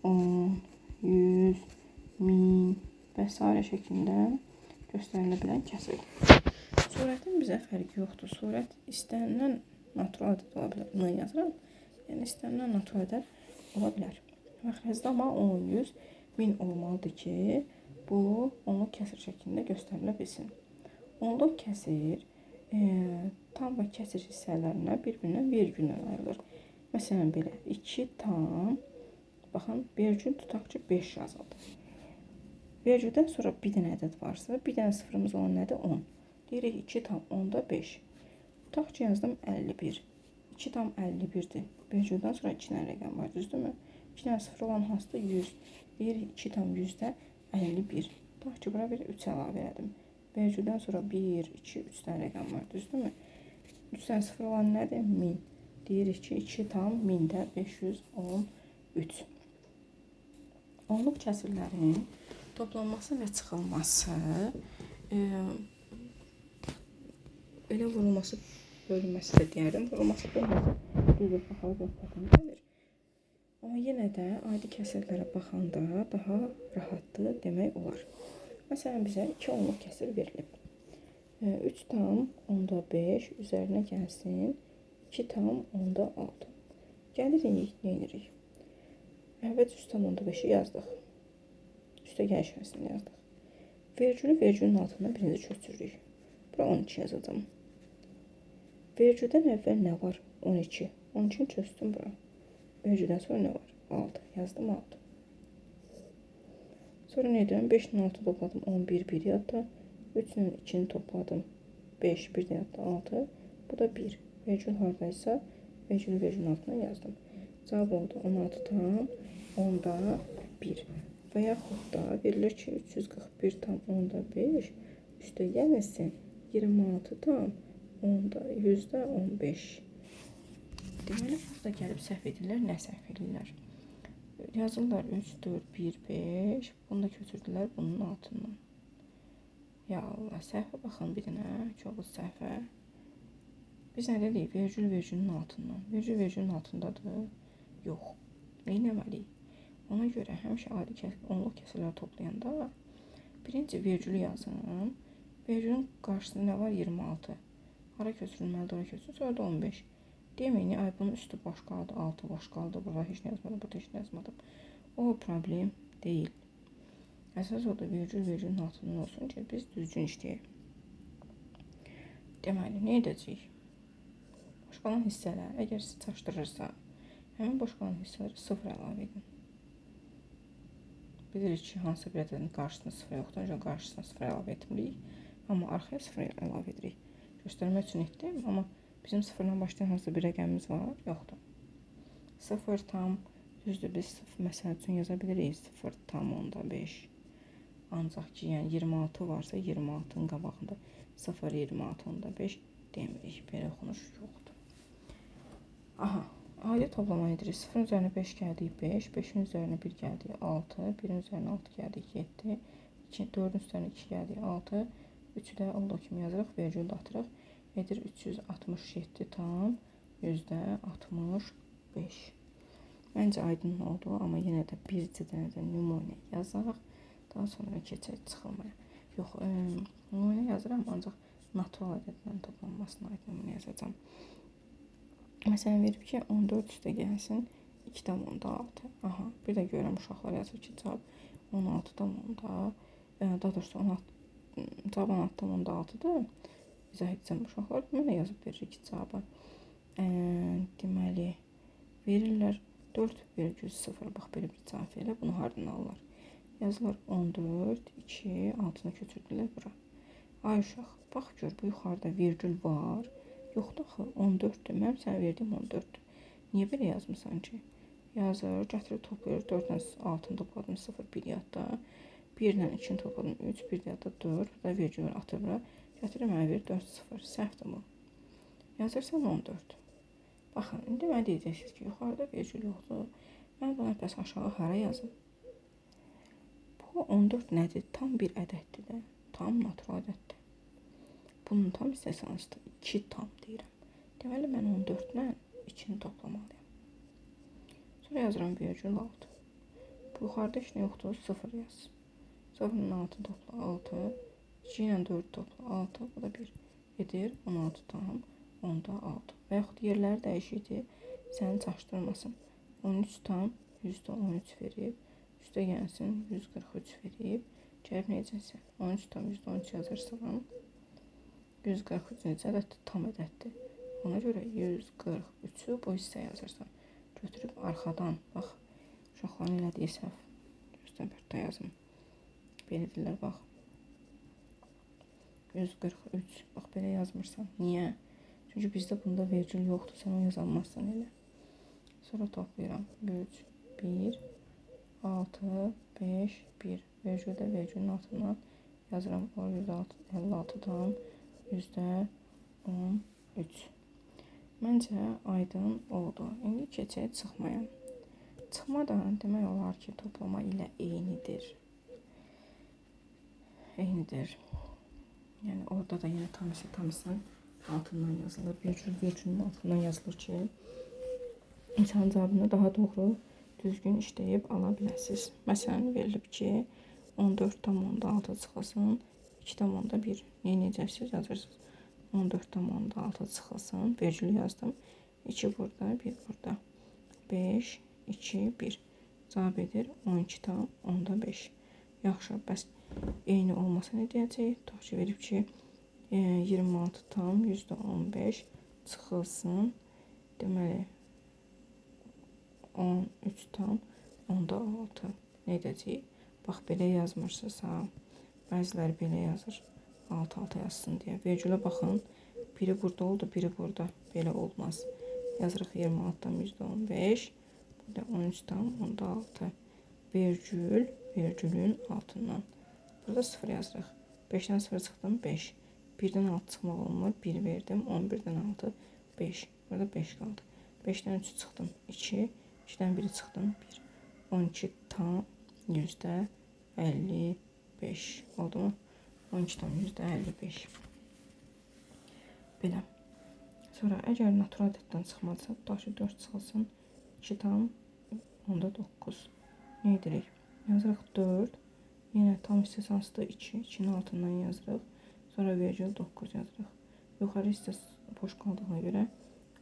10, 100, 1000 və s. şəklində göstərilə bilən kəsirdir. Surətin bizə fərqi yoxdur. Surət istənilən natural ədəd ola bilər. Bunu yazıram. Yəni istənilən natural ədəd ola bilər. Məxrəcdə amma 10, 100, 1000 olmalıdır ki, bu onluq kəsir şəklində göstərilə bilsin. Onluq kəsir tam və kəsir hissələrinə bir-birindən vergüllə ayrılır. Məsələn, belə 2 tam, baxın, vergül tutaq ki, 5 yazıldı. Vergüldən sonra bir dənə ədəd varsa, bir dənə sıfırımız olan nədir? 10. Deyirik 2 tam 10'da 5. Tutaq ki, yazdım 51. 2 tam 51'dir. Vergüldən sonra 2 dənə rəqəm var, düzdürmü? 2 dənə sıfır olan hansıdır? 100. Deyirik 2 tam 100'də 51. Tutaq ki, bura bir 3 əlavə elədim. Vergüldən sonra 1, 2, 3 dənə rəqəm var, düzdürmü? 3 dənə sıfır olan nədir? 1000. Deyirik ki, 2 tam 1000'də 513. Onluq kəsirlərin toplanması və çıxılması elə vurulması, bölünməsi də deyərdim. Vurulması, bölünməsi düzdür, baxalı göstərdim gəlir. Amma yenə də adi kəsirlərə baxanda daha rahatdır demək olar. Məsələn, bizə 2 onluq kəsir verilib. 3 tam 10'da 5 üzərinə gəlsin 2 tam 10'da 6. Gəlirik, nə edirik? Əvvəl 3 tam 10'da 5'i yazdıq. Üstə gəlişməsini yazdıq. Vergülü vergülün altından birinci köçürürük. Bura 12 yazacağım. Vergüldən əvvəl nə var? 12. 12'ni köçdüm bura. Vergüldən sonra nə var? 6. Yazdım 6. Sonra nə edirəm? 5 ilə 6 topladım. 11, 1 yadda. 3 ilə 2'ni topladım. 5, 1 yadda 6. Bu da 1. Vergül haradaysa vergülü vergülün altına yazdım. Cavab oldu 16 tam 10'da 1. Və yaxud da verilir ki 341 tam 10'da 5 üstə gəlsin 26 tam 10'da 100'də 15. Deməli, burada gəlib səhv edirlər. Nə səhv edirlər? Yazırlar 3, 4, 1, 5. Bunu da köçürdülər bunun altından. Ya Allah, səhvə baxın bir dənə. Çox səhvə. Biz nə dedik? Vergül vergülün altından. Vergül vergülün altındadır. Yox. Neynəməliyik? Ona görə həmişə adi onluq kəsirlər toplayanda birinci vergülü yazın. Vergülün qarşısında nə var? 26. Hara köçürülməlidir, ora köçürülür. Sonra da 15. Deməyin, ay bunun üstü boş qaldı, altı boş qaldı. Burada heç nə yazmadım, burada heç nə yazmadım. O problem deyil. Əsas odur vergül vergülün altından olsun ki, biz düzgün işləyək. Deməli, nə edəcəyik? Boş qalan hissələr, əgər siz çaşdırırsa, həmin boş qalan hissələri 0 əlavə edin. Bilirik ki, hansı bir ədədin qarşısında 0 yoxdur, ancaq qarşısına 0 əlavə etmirik. Amma arxaya 0 əlavə edirik. Göstərmək üçün etdim, amma bizim 0'dan başlayan hansı bir rəqəmimiz var? Yoxdur. 0 tam, düzdür, biz 0 məsələ üçün yaza bilirik. 0 tam 10'da 5. Ancaq ki, yəni 26 varsa 26'nın qabağında 0, 26, 10'da 5 demirik. Belə oxunuş yoxdur. Aha, ayrı toplama edirik. 0'ın üzərinə 5 gəldik 5, 5'in üzərinə 1 gəldik 6, 1'in üzərinə 6 gəldik 7, 4'ün üzərinə 2 gəldik 6, 3'ü də olduğu kimi yazırıq, vergül atırıq. Edir 367 tam 100'də 65. Məncə aydın oldu, amma yenə də bir dənə də nümunə yazaraq daha sonra keçək çıxılmaya. Yox, nümunə yazıram, ancaq natural ədədlərin toplanmasına aid nümunə yazacağım. Məsələn, verib ki 14 üstə gəlsin 2 tam 10'da 6. Aha, bir də görürəm uşaqlar yazır ki, cavab 16 tam 10'da, daha doğrusu 16, cavab 16 tam 10'da 6'dır. İzah edəcəm uşaqlar. Mənə yazıb verir ki, cavabı. Deməli, verirlər 4,0. Bax, belə bir cavab verir. Bunu haradan alırlar? Yazılar 14, 2, altına köçürdülər bura. Ay uşaq, bax gör, bu yuxarıda virgül var. Yoxdur axı, 14-dür. Mənim sənə verdiyim 14-dür. Niyə belə yazmısan ki? Yazır, gətirib toplayır. 4-dən 6-nı topladım, 0, 1 yadda. 1-dən 2-ni topladım, 3, 1 yadda 4. Burada virgül atır bura. Gətirib mənə verir 4, 0. Səhvdir bu. Yazırsan 14. Baxın, indi mənə deyəcəksiniz ki, yuxarıda virgül yoxdur. Mən buna bəs aşağı hara yazım? Bu 14 nədir? Tam bir ədəddir də. Tam natural ədəddir. Bunun tam hissəsi 2 tam deyirəm. Deməli, mən 14-lə 2-ni toplamalıyım. Sonra yazıram virgül 6. Bu yuxarıda heç nə yoxdur, 0 yaz. 0-ın 6 topla 6. 2 ilə 4 topla 6. Bu da 1 edir. 16 tam. Onda 6. Və yaxud yerləri dəyişikdir. Səni çaşdırmasın. 13 tam %13 verib. Üstə gəlsin 143 verib. Gəlib necəsə 13 tam %13 yazırsan 143 necə ədəddir? Tam ədəddir. Ona görə 143-ü bu hissə yazırsan. Götürüb arxadan bax. Uşaqların elədiyi səhv. Gözdən burada yazım. Belə deyirlər bax. 143. Bax belə yazmırsan. Niyə? Çünki bizdə bunda virgül yoxdur. Sən o yazılmazsan elə. Sonra toplayıram. 3, 1, 6, 5, 1. Virgüldə virgülün altından yazıram. 56-dan %13. Məncə aydın oldu. İndi keçək çıxmaya. Çıxma da demək olar ki, toplama ilə eynidir. Eynidir. Yəni orada da yenə tam hissə altından yazılır. Virgülün altından yazılır ki, İnsanın cavabını daha doğru, düzgün işləyib ala biləsiniz. Məsələn, verilib ki, 14,6 çıxılsın, 2,1. Necəsiz yazırsınız? 14,6 çıxılsın, virgül yazdım. 2 burada, 1 burada. 5, 2, 1. Cavab edir 12,5. Yaxşı, bəs eyni olmasa nə deyəcək? Tutaq ki, verib ki, 26 tam %15 çıxılsın. Deməli, 13 tam onda 6. Nə edəcək? Bax, belə yazmırsınızsa, bəziləri belə yazır. 6 yazsın deyə. Virgülə baxın. Biri burada oldu, biri burada. Belə olmaz. Yazırıq 26-dan %15. Burada 13 tam onda 6. Virgül, virgülün altından. Burada 0 yazırıq. 5-dən 0 çıxdım, 5. 1-dən 6 çıxmaq olmur. 1 verdim. 11-dən 6, 5. Burada 5 qaldı. 5-dən 3 çıxdım, 2. 2-dən 1 çıxdım, 1. 12 tam %55. Oldu mu? 12 tam %55. Belə. Sonra əgər natural ədəddən çıxmadsa, tutaq ki, 4 çıxılsın. 2 tam onda 9. Nə edirik? Yazırıq 4. Yenə tam hissəsi hansıdır? 2. 2-nin altından yazırıq. Sonra virgül 9 yazırıq. Yuxarı hissəsi boş qaldığına görə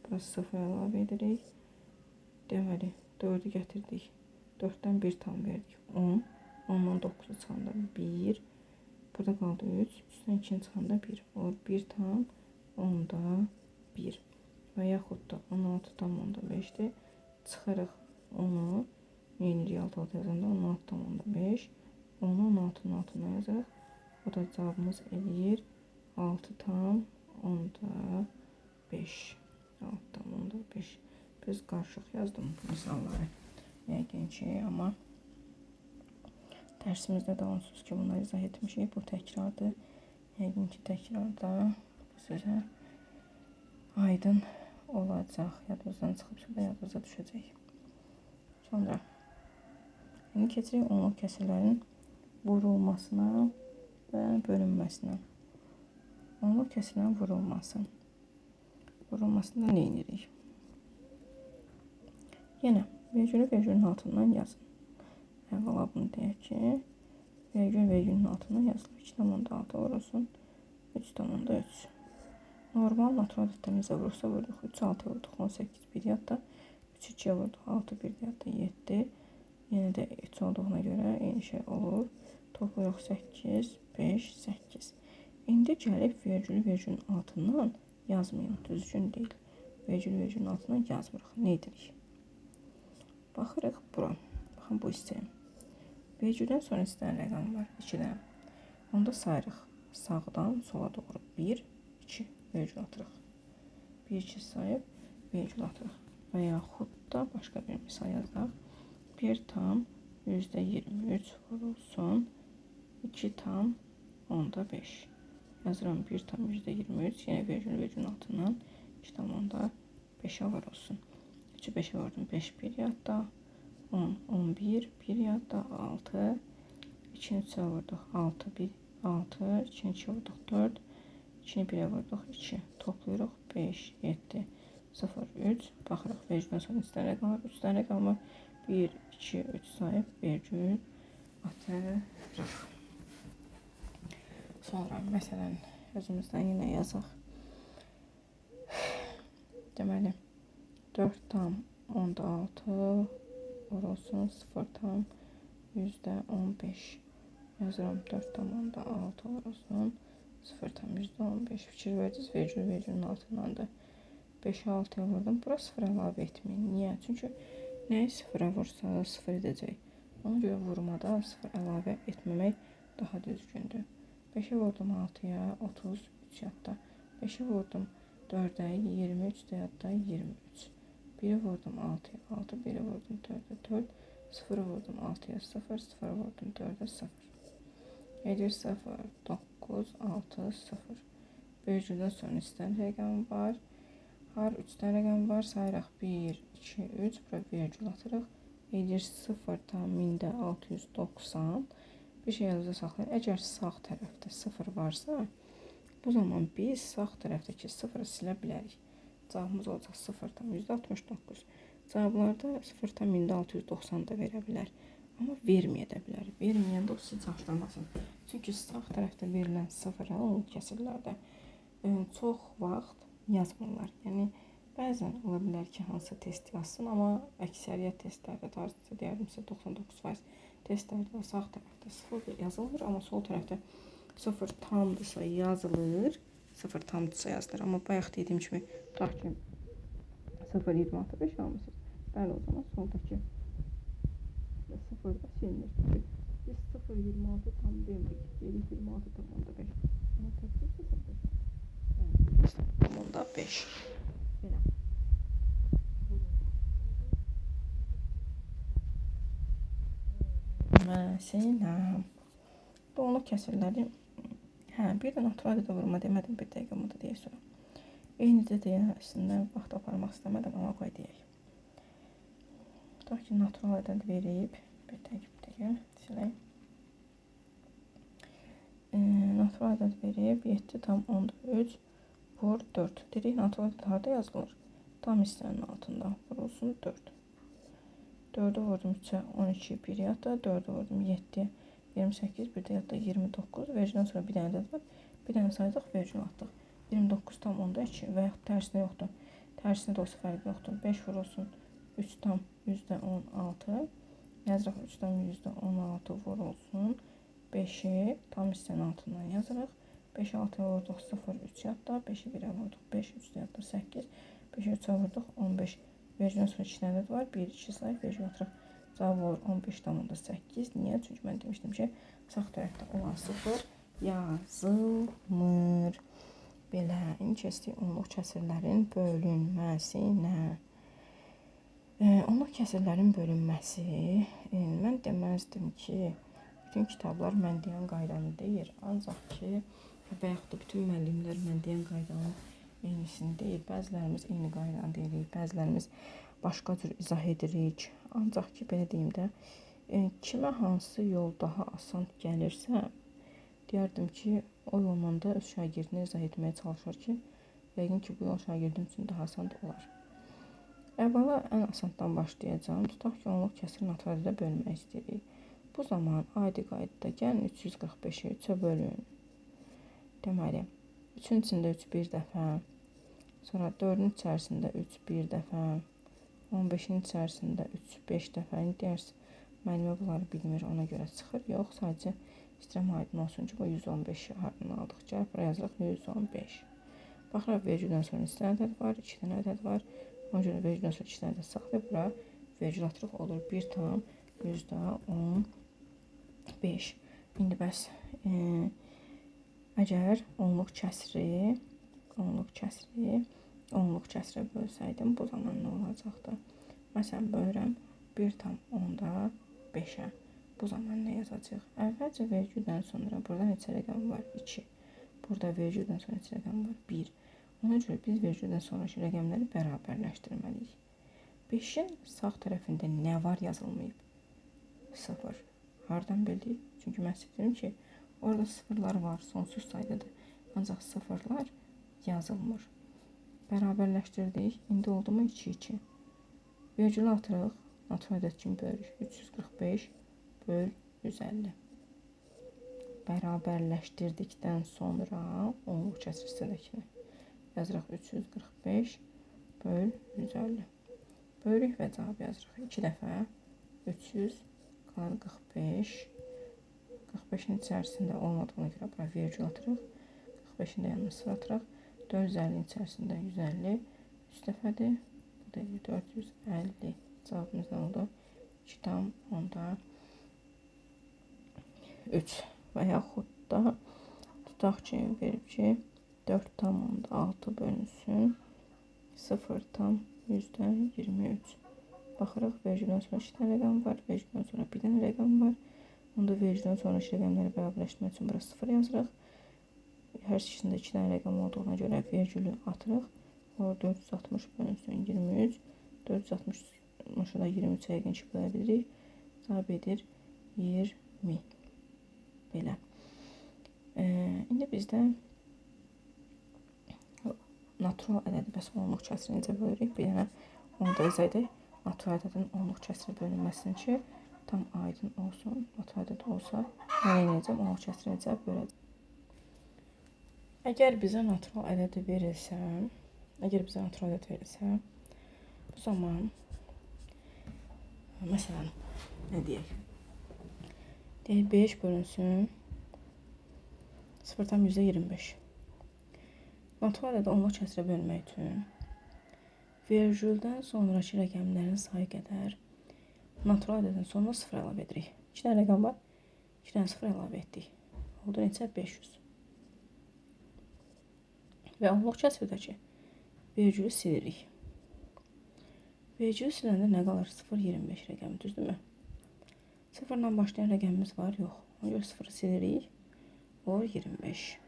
burası 0 əlavə edirik. Deməli, 4-ü gətirdik. 4-dən 1 tam verdik. 10. 10-dan 9-u çıxanda 1. Burada qaldı 3. 3-dən 2-ni çıxanda 1. Olur 1 tam onda 1. Və yaxud da 16 tam onda 5-dir. Çıxırıq 10-u. Neyini alt-alta yazanda 16 tam onda 5. 10-u 16-nın altına yazırıq. O da cavabımız eləyir 6 tam onda 5. 6 tam onda 5. Biz qarışıq yazdım misalları. Yəqin ki, amma dərsimizdə də onsuz ki, bunları izah etmişik. Bu təkrardır. Yəqin ki, təkrarda bu sizə aydın olacaq. Yadınızdan çıxıbsa da yadınıza düşəcək. Sonra indi keçirik onluq kəsirlərin vurulmasına və bölünməsinə. Onluq kəsirlərin vurulması. Vurulmasında nə edirik? Yenə virgülü virgülün altından yazın. Əvvəla bunu deyək ki, virgül virgülün altından yazılır. 2,6 vurulsun. 3,3. Normal natural ədəddən bizə vurursa vurduq. 3, 6 vurduq. 18, 1 yadda. 3, 2 vurduq. 6, 1 yadda. 7. Yenə də 3 olduğuna görə eyni şey olur. Toplayıq 8, 5, 8. İndi gəlib virgülü virgülün altından yazmayın. Düzgün deyil. Virgül virgülün altından yazmırıq. Nə edirik? Baxırıq bura. Baxın bu hissəyə. Vergüldən sonra istənilən rəqəm var. 2 dənə. Onda sayırıq. Sağdan sola doğru. 1, 2. Vergül atırıq. 1, 2 sayıb vergül atırıq. Və yaxud da başqa bir misal yazaq. 1 tam %23 vurulsun 2 tam onda 5. Yazıram 1 tam %23. Yine vergülün altından 2 tam onda 5'e vurulsun. 3'ü 5'e vurdum. 5 bir yadda. 10, 11, bir yadda 6. 2'ni 3'e vurduk. 6, 1, 6. 2'ni 2'ye vurduk. 4. 2'ni 1'e vurduk. 2. Toplayırıq. 5, 7, 0, 3. Baxırıq. Vergüldən sonra 3 dənə rəqəm var. 3 dənə rəqəm var. 1, 2, 3 sayıb vergül atırıq. Sonra məsələn özümüzdən yenə yazaq. Deməli 4 tam onda 6 vurulsun 0 tam %15. Yazıram 4 tam onda 6 vurulsun 0 tam %15. Fikir verdiniz vergülün altındandır. 5'e 6'ya vurdum. Bura 0 əlavə etmeyin. Niyə? Çünki nəyi 0'a vursa 0 edəcək. Ona görə vurmada 0 əlavə etməmək daha düzgündür. 5'e vurdum 6'ya 33 yadda. 5'e vurdum 4'e 23 de yadda 23. 1'e vurdum 6'ya 6. 1'e vurdum 4'e 4. 0'a vurdum 6'ya 0. 0'a vurdum 4'e 0. 7, 0, 9, 6, 0. Vergüldən sonra istənilən rəqəm var. Har 3 tane rəqəm var. Sayıraq 1, 2, 3. Bura vergül atırıq. Edir 0 tam 1690. Bir şey yadınızda saxlayın. Əgər sağ tərəfdə 0 varsa, bu zaman biz sağ tərəfdəki 0'ı silə bilərik. Cavabımız olacaq 0 tam %69. Cavablarda 0 tam %690 da verə bilər. Amma verməyə də bilər. Verməyəndə o sizi çaşdırmasın. Çünki sağ tərəfdə verilən 0'a o kəsirlərdə çox vaxt yazmırlar. Yəni bəzən ola bilər ki, hansı test yazsın, amma əksəriyyət testlərdə tarixçə deyərdim sizə 99% testlərdə sağ tərəfdə 0 yazılmır, amma sol tərəfdə 0 tamdırsa yazılır, 0 tamdırsa yazılır. Amma bayaq dediyim kimi tutaq ki 0,26 5 almışsınız. Bəli, o zaman soldakı 0 da silinir. Biz 0,26 tam demirik. 26 tam onda 5. Ama təkcə 0 tam onda 5. Belə. Məsələn, bu onu kəsirləri. Bir də natural da vurma demədim, bir dəqiqə bunu da deyək sonra. Eynicə deyə əslində vaxt aparmaq istəmədim, amma qoy deyək. Tutaq ki, natural ədəd verib, bir dəqiqə silək. Natural ədəd verib 7 tam onda 3 vur 4. Dedik natural ədəd harda yazılır? Tam hissənin altında vurulsun 4. 4'ü vurdum 3'e 12 bir yadda, 4'ü vurdum 7 28 bir de yadda 29. Vergüldən sonra bir dənə ədəd var. Bir dənə saydıq, vergül atdıq. 29 tam onda 2 və yaxud tərsinə yoxdur. Tərsinə də olsa fərqi yoxdur. 5 vurulsun 3 tam %16. Yazırıq 3 tam %16 vurulsun 5'i tam hissənin altından yazırıq. 5'i 6'ya vurduq 0 3 yadda. 5'i 1'e vurduq 5 3 yadda 8. 5'i 3'e vurduq 15. Vergüldən sonra 2 dənə var. 1 2 sayı vergül atırıq. Cavab olur 15 tam onda 8. Niyə? Çünki mən demişdim ki, sağ tərəfdə olan 0 yazılmır. Belə, indi keçdik onluq kəsirlərin bölünməsinə. Onluq kəsirlərin bölünməsi, mən deməzdim ki, bütün kitablar mən deyən qaydanı deyir. Ancaq ki, və yaxud da bütün müəllimlər mən deyən qaydanın eynisini deyil. Bəzilərimiz eyni qaydanı deyirik, bəzilərimiz başqa cür izah edirik. Ancaq ki, belə deyim də, kimə hansı yol daha asan gəlirsə, deyərdim ki, o yolla da öz şagirdini izah etməyə çalışır ki, yəqin ki, bu yol şagirdim üçün daha asan olar. Əvvəla ən asandan başlayacağım. Tutaq ki, onluq kəsir natural ədədə bölmək istəyirik. Bu zaman adi qaydada gəlin 345'i 3'e bölün. Deməli, 3'ün içində 3 bir dəfə, sonra 4'ün içərisində 3 bir dəfə, 15'in içərisində 3 5 dəfə. Dərs müəllimə bunları bilmir, ona görə çıxır. Yox, sadəcə istəyirəm aydın olsun ki, bu 115'i haradan aldıq. Gəlib buraya yazırıq 115. Baxıraq vergüldən sonra 2 dənə ədəd var, 2 dənə ədəd var. Ona görə vergüldən sonra 2 dənə ədəd saxlayıb bura vergül atırıq olur 1 tam %10 5. İndi bəs əgər onluq kəsri bölsəydim, bu zaman nə olacaqdı? Məsələn, bölürəm 1,5-ə. Bu zaman nə yazacaq? Əvvəlcə vergüldən sonra burada neçə rəqəm var? 2. Burada vergüldən sonra neçə rəqəm var? 1. Ona görə biz vergüldən sonraki rəqəmləri bərabərləşdirməliyik. 5-in sağ tərəfində nə var yazılmayıb? 0. Hardan bildik? Çünki mən sizə dedim ki, orada sıfırlar var, sonsuz saydadır. Ancaq sıfırlar yazılmır. Bərabərləşdirdik. İndi oldu mu 2-2. Vergülü atırıq. Natural ədəd kimi bölürük. 345 böl 150. Bərabərləşdirdikdən sonra onluq kəsr hissədəkini yazırıq. 345 böl 150. Bölürük və cavab yazırıq. 2 dəfə 300 qalar 45. 45-in içərisində olmadığına görə bura vergül atırıq. 45-in də yanına sıfır atırıq. 450-in içərisində 150. 3 dəfədir. Bu da 450. Cavabımız nə oldu? 2,3 və yaxud da tutaq ki, verib ki 4,6 bölünsün 0,23. Baxırıq, vergüldən sonra 2 dənə rəqəm var, vergüldən sonra 1 dənə rəqəm var. Onda vergüldən sonraki rəqəmləri bərabərləşdirmək üçün bura 0 yazırıq. Hər ikisində 2 dənə rəqəm olduğuna görə vergülü atırıq. O 460 bölünsün 23. 460-ı da 23 yəqin ki bölə bilirik. Cavab edir 20. Belə. İndi bizdə natural ədədi bəs onluq kəsri necə bölürük? Bir dənə onu da izləyək. Natural ədədin onluq kəsri bölünməsin ki, tam aydın olsun. Natural ədəd olsa, mən edəcəm, onluq kəsri necə böləcəm. Əgər bizə natural ədəd verilsə, bu zaman məsələn, nə deyək? Deyək 5 bölünsün 0,25. Natural ədədi onluq kəsrə bölmək üçün vergüldən sonraki rəqəmlərin sayı qədər natural ədədin sonuna 0 əlavə edirik. 2 dənə rəqəm var, 2 dənə 0 əlavə etdik. Oldu neçə? 500. Və onluq kəsrdəki vergülü silirik. Vergülü siləndə nə qalır? 0,25 rəqəmi, düzdürmü? 0 ilə başlayan rəqəmimiz var, yox. Ona görə 0-ı silirik. O 25.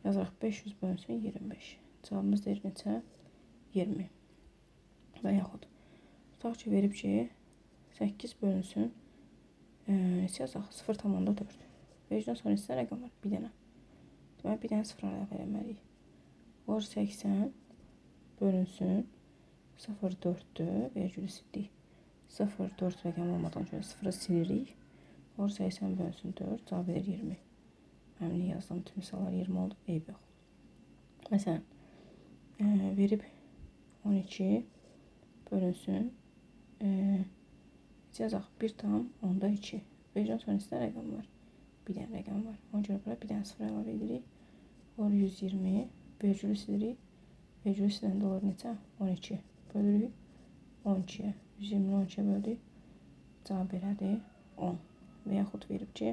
Yazırıq 500 bölünsün 25. Cavabımız deyir neçə? 20. Və yaxud tutaq ki, verib ki 8 bölünsün neçə yazaq? 0,4. Vergüldən sonra neçə rəqəm var? Bir dənə. Deməli, bir dənə 0 əlavə eləməliyik. Olur 80 bölünsün 0,4-dür. Vergülü sildik. 0,4 rəqəm olmadan görə 0-ı silirik. Olur 80 bölünsün 4. Cavab edir 20. Əmini yazdım. Bütün misallar 20 oldu. Eyb yox. Məsələn, verib 12 bölünsün neçə yazaq? 1,2. Vergüldən sonra neçə rəqəm var? Bir dənə rəqəm var. Ona görə bura bir dənə 0 əlavə edirik. Olur 120. Vergülü silirik. Vergülü siləndə olur neçə? 12. Bölürük 12-yə. 120-ni 12-yə böldük. Cavab elədi 10. Və yaxud verib ki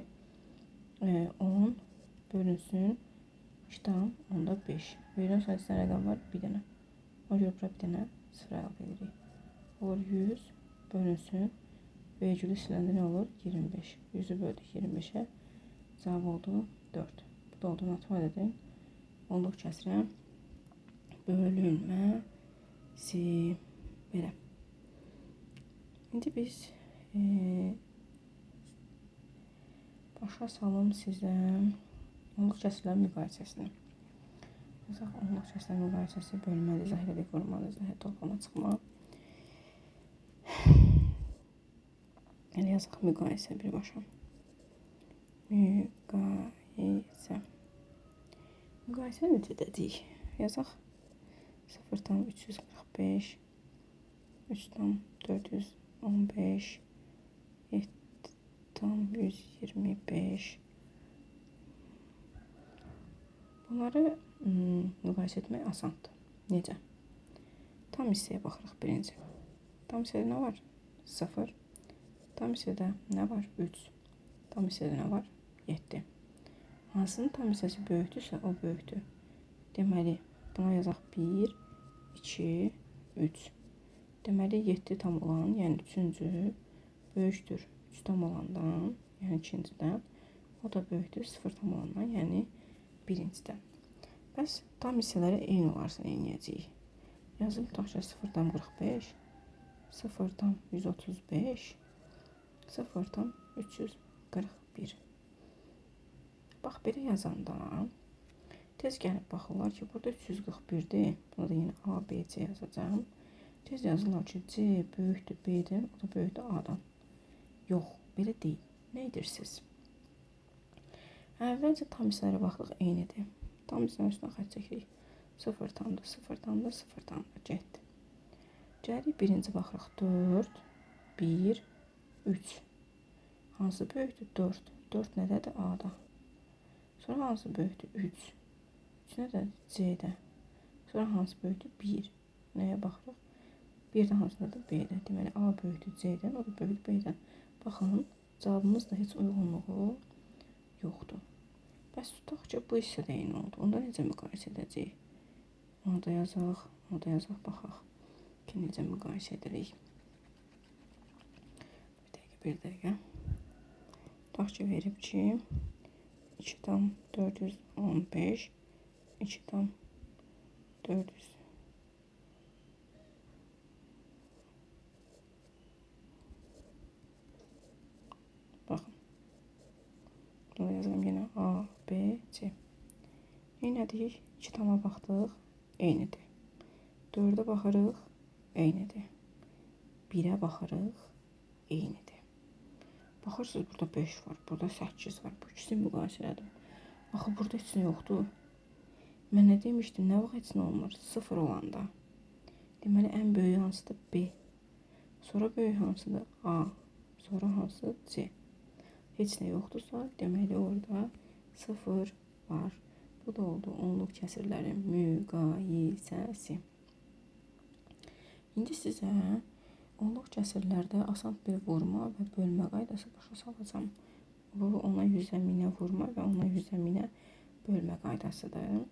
10 bölünsün 2,5. Vergüldən sonra neçə rəqəm var? Bir dənə. Ona görə bura bir dənə 0 əlavə edirik. Olur 100 bölünsün. Vergülü siləndə nə olur? 25. 100-ü böldük 25-ə. Cavab oldu 4. Bu da oldu natural ədədin onluq kəsrə bölünməsi. Belə. İndi biz başa salım sizə onluq kəsrlərin müqayisəsini. Yazaq, onluq kəsrlərin müqayisəsi bölməli, zahirəli, vurmalı, zahirə toplama, çıxma. Yəni yazaq müqayisə birbaşa. Müqayisə. Müqayisə necə dedik? Yazaq 0,345 3,415 7,125. Bunları müqayisə etmək asandır. Necə? Tam hissəyə baxırıq birinci. Tam hissədə nə var? 0. Tam hissədə nə var? 3. Tam hissədə nə var? 7. Hansının tam hissəsi böyükdürsə, o böyükdür. Deməli, buna yazaq 1, 2, 3. Deməli, 7 tam olan, yəni 3-cü böyükdür 3 tam olandan, yəni 2-cidən. O da böyükdür 0 tam olandan, yəni 1-cidən. Bəs tam hissələri eyni olarsa eləyəcəyik. Yazım tutaq ki, 0 45, 0 135, 0 341. Bax, belə yazanda tez gəlib baxırlar ki, burada 341-dir. Buna da yine A, B, C yazacağım. Tez yazırlar ki, C böyükdür B-dən, o da böyükdür A-dan. Yox, belə deyil. Nə edirsiniz? Əvvəlcə tam hissələrə baxdıq, eynidir. Tam hissənin üstünə xətt çəkirik. 0 tamdır, 0 tamdır, 0 tamdır, getdi. Gəlirik birinci baxırıq, 4, 1, 3. Hansı böyükdür? 4. 4 nədədir? A-da. Sonra hansı böyükdür? 3. 3 nədədir? C-də. Sonra hansı böyükdür? 1. Nəyə baxırıq? 1 də hansıdadır? B-də. Deməli, A böyükdür C-dən, o da böyükdür B-dən. Baxın, cavabımız da heç uyğunluğu yoxdur. Bəs tutaq ki, bu hissə də eyni oldu. Onda necə müqayisə edəcəyik? Onu da yazaq, baxaq ki, necə müqayisə edirik. Bir dəqiqə. Tutaq ki, verib ki, 2 tam 415, 2 tam 400. Baxın. Bunu yazalım yine A, B, C. Eynidir. 2 tama baxdıq, eynidir. 4'ə baxırıq, eynidir. 1'ə baxırıq, eynidir. Baxırsınız, burada 5 var, burada 8 var. Bu ikisini müqayisə elədim. Axı, burada heç nə yoxdur. Mən nə demişdim, nə vaxt heç nə olmur? 0 olanda. Deməli, ən böyük hansıdır? B. Sonra böyük hansıdır? A. Sonra hansı? C. Heç nə yoxdursa, deməli, orada 0 var. Bu da oldu onluq kəsirlərin müqayisəsi. İndi sizə onluq kəsirlərdə asan bir vurma və bölmə qaydası başa salacağım. Bu ona yüzəminə vurma və ona yüzəminə bölmə qaydasıdır.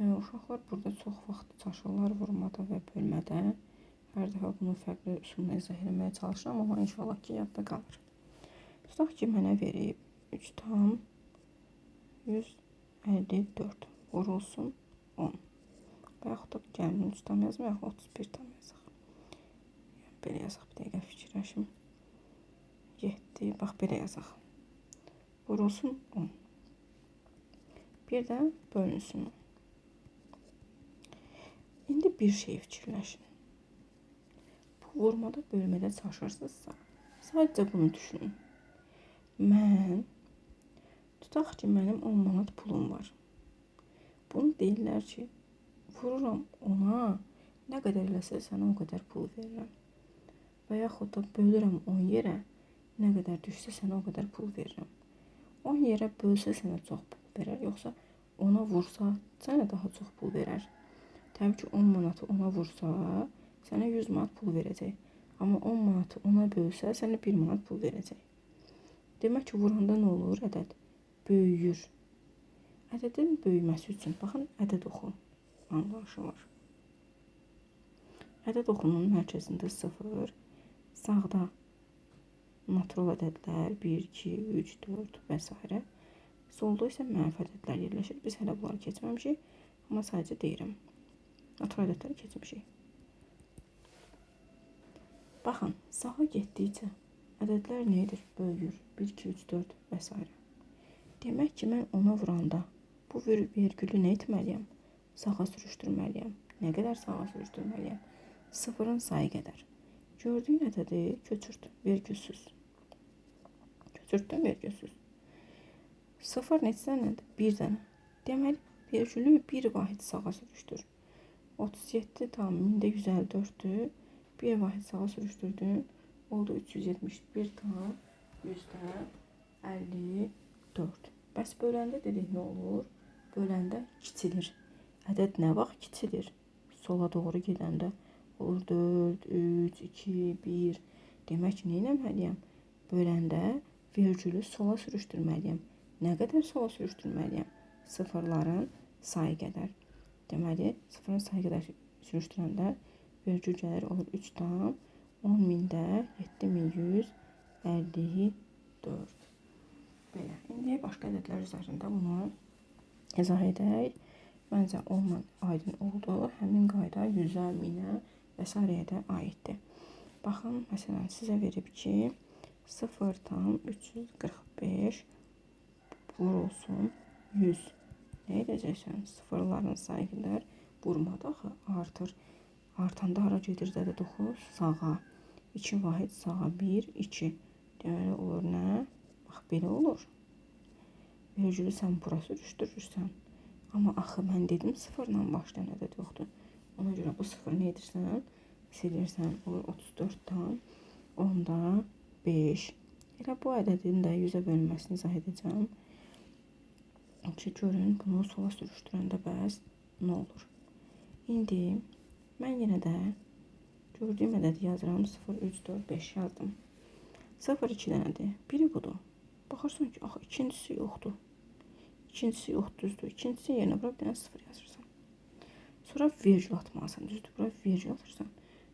Uşaqlar burada çox vaxt çaşırlar vurmada və bölmədə. Hər dəfə bunu fərqli üsulla izah etməyə çalışıram, amma inşallah ki, yadda qalır. Tutaq ki, mənə verib 3 tam 154 vurulsun 10. Və yaxud da gəlin 3 tam yazmayaq, 31 tam yazaq. Belə yazaq, bir dəqiqə fikirləşim. 7, bax belə yazaq. Vurulsun 10. Bir də bölünsün 10. İndi bir şey fikirləşin. Bu vurmada bölmədə çaşırsınızsa, sadəcə bunu düşünün. Mən, tutaq ki, mənim 10 manat pulum var. Bunu deyirlər ki, vururam ona, nə qədər eləsə sənə o qədər pul verirəm. Və yaxud da bölürəm 10 yerə, nə qədər düşsə sənə o qədər pul verirəm. 10 yerə bölsə sənə çox pul verər, yoxsa ona vursa sənə daha çox pul verər. Təbii ki, 10 manatı ona vursa sənə 100 manat pul verəcək. Amma 10 manatı ona bölsə sənə 1 manat pul verəcək. Demək ki, vuranda nə olur? Ədəd böyüyür. Ədədin böyüməsi üçün, baxın, ədəd oxu anlaşılır. Ədəd oxunun mərkəzində 0, sağda natural ədədlər 1, 2, 3, 4 və s. Solda isə mənfi ədədlər yerləşir. Biz hələ bunları keçməmişik, amma sadəcə deyirəm. Natural ədədləri keçmişik. Baxın, sağa getdikcə ədədlər nə edir? Böyüyür. 1, 2, 3, 4 və s. Demək ki, mən ona vuranda bu vergülü nə etməliyəm? Sağa sürüşdürməliyəm. Nə qədər sağa sürüşdürməliyəm? 0'ın sayı qədər. Gördüyün ədədi köçürt, vergülsüz. Köçürtdün, vergülsüz. 0 neçə dənədir? 1 dənə. Deməli, vergülü bir vahid sağa sürüşdür. 37 tam 1154'tü. Bir vahid sağa sürüştürdün. Oldu 371 tam 154. Bəs böləndə dedik nə olur? Böləndə kiçilir. Ədəd nə vaxt kiçilir? Sola doğru gedəndə olur 4, 3, 2, 1. Demək ki, nə etməliyəm? Böləndə vergülü sola sürüşdürməliyəm. Nə qədər sola sürüşdürməliyəm? Sıfırların sayı qədər. Deməli, sıfırın sayı qədər sürüşdürəndə vergül gəlir olur 3 tam 10.000-də 7154. Belə. İndi başqa ədədlər üzərində bunu izah edək. Məncə onunla aydın oldu. Həmin qayda 100-ə, 1000-ə və s. də aiddir. Baxın, məsələn, sizə verib ki, 0,345 vurulsun 100. Nə edəcəksən? Sıfırların sayı qədər vurmadı axı, artır. Artanda hara gedir zədə 9? Sağa. 2 vahid sağa 1, 2. Deməli olur nə? Bax, belə olur. Vergülü sən bura sürüşdürürsən. Amma axı mən dedim sıfırla başlayan ədəd yoxdur. Ona görə bu sıfır nə edirsən? Silirsən. Olur 34 tam 10'da 5. Elə bu ədədin də 100'ə bölünməsini izah edəcəm. Ki, görün bunu sola sürüşdürəndə bəs nə olur? İndi mən yenə də gördüyüm ədədi yazıram. 0, 3, 4, 5 yazdım. 0, 2 dənədir. Biri budur. Baxırsan ki, axı ikincisi yoxdur. İkincisi yoxdur, düzdür. İkincisi yerinə bura bir dənə 0 yazırsan. Sonra vergül atmalısan, düzdür. Bura vergül atırsan.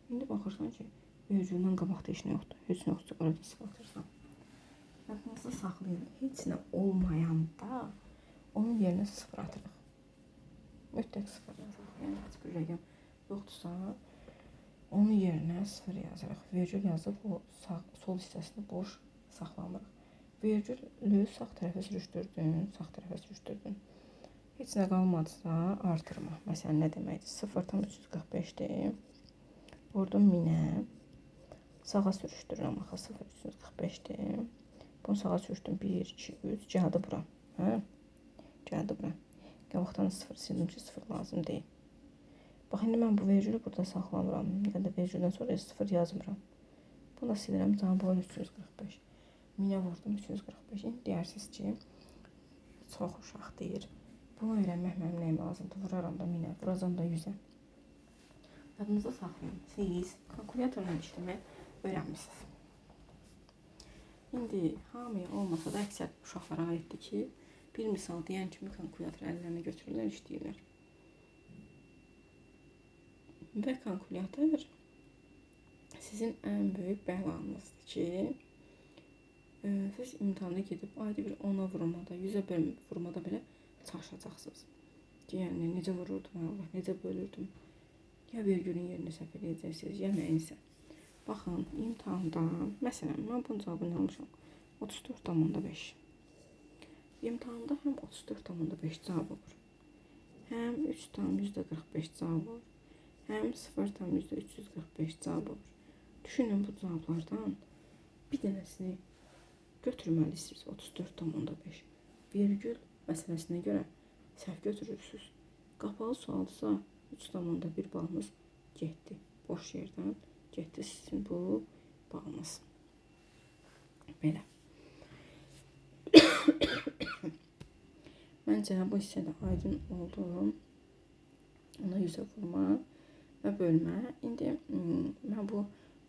İndi baxırsan ki, vergüldən qabaqda heç nə yoxdur. Heç nə yoxdursa orada 0 atırsan. Yadınızda saxlayın. Heç nə olmayanda onun yerinə 0 atırıq. Mütləq 0 yazırıq. Yəni heç bir rəqəm yoxdursa onun yerinə 0 yazırıq. Vergül yazıb o sol hissəsini boş saxlamırıq. Vergülü sağ tərəfə sürüşdürdün, sağ tərəfə sürüşdürdün. Heç nə qalmadısa artırma. Məsələn, nə deməkdir? 0,345'dir. Vurdum 1000'ə. Sağa sürüşdürürəm. Axı 0,345'dir. Bunu sağa sürüşdüm. 1, 2, 3. Gəldi bura. Hə? Gəldi bura. Qabaqdan 0 sildim ki, 0 lazım deyil. Bax, indi mən bu vergülü burada saxlamıram. Ya da vergüldən sonra 0 yazmıram. Bunu da silirəm. Cavab olur 345. 1000'ə vurdum 345. İndi deyirsiniz ki, çox uşaq deyir. Bunu öyrənmək mənim nəyim lazımdır? Vuraram da 1000'ə, vuracam da 100'ə. Yadınızda saxlayın. Siz kalkulyatorla işləmək öyrənmişsiniz. İndi hamıya olmasa da əksər uşaqlara aiddir ki, bir misal deyən kimi kalkulyator əllərinə götürürlər, işləyirlər. Və kalkulyator sizin ən böyük bəlanızdır ki, siz imtahanda gedib ayrı bir 10'a vurmada, 100'ə vurmada belə çalışacaqsınız. Yəni, necə vururdum, Allah, necə bölürdüm. Ya vergülün yerini səhv edəcəksiniz, ya nəyinsə. Baxın, imtahanda, məsələn, mən bunun cavabını almışam. 34,5. İmtahanda həm 34,5 cavab olur. Həm 3,45 cavab olur. Həm 0,345 cavab olur. Düşünün bu cavablardan bir dənəsini götürməlisiniz 34,5. Vergül məsələsinə görə səhv götürürsünüz. Qapalı sualdırsa 3,1 balınız getdi. Boş yerdən getdi sizin bu balınız. Belə. Məncə bu hissədə aydın oldu. Ona 100'ə vurma və bölmə. İndi mən bu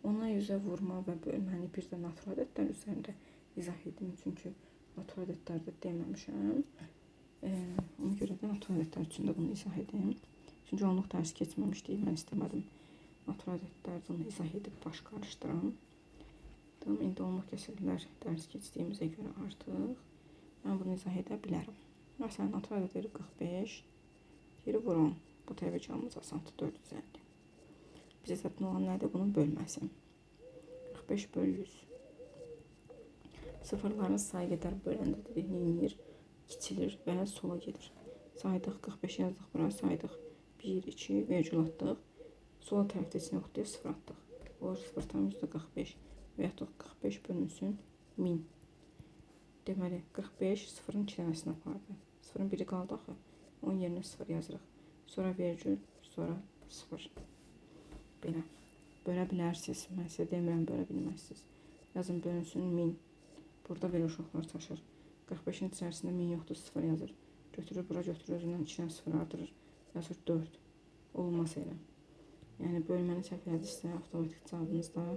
ona 100'ə vurma və bölməni bir də natural ədədlər üzərində izah edim. Çünki natural ədədlərdə deməmişəm. Ona görə də natural ədədlər üçün də bunu izah edim. Çünki onluq dərsi keçməmişdik. Mən istəmədim natural ədədlərdə onu izah edib baş qarışdıram. Tamam, indi onluq kəsrlər dərs keçdiyimizə görə artıq mən bunu izah edə bilərəm. Məsələn, natural ədəd 45, geri vur 10. Bu təbii ki, alınacaqsan 450. Bizə çətin olan nədir? Bunun bölməsi. 45 bölü 100. Sıfırların sayı qədər böləndə dedik, neyinir? Kiçilir və sola gedir. Saydıq, 45 yazdıq, bura saydıq. 1, 2, vergül atdıq. Sola tərəfdə heç nə yoxdur, 0 atdıq. Olur 0,45 və yaxud 45 bölünsün 1000. Deməli, 45 sıfırın 2 dənəsini apardı. Sıfırın biri qaldı axı. Onun yerinə 0 yazırıq. Sonra vergül, sonra 0. Belə. Bölə bilərsiniz. Mən sizə demirəm, bölə bilməzsiniz. Yazın bölünsün 1000. Burada belə uşaqlar çaşır. 45'in içərisində 1000 yoxdur, 0 yazır. Götürür, bura götürür, özündən 2'dən 0 artırır. Yazır 4. Olmaz elə. Yəni bölməni səhv elədirsə, avtomatik cavabınızda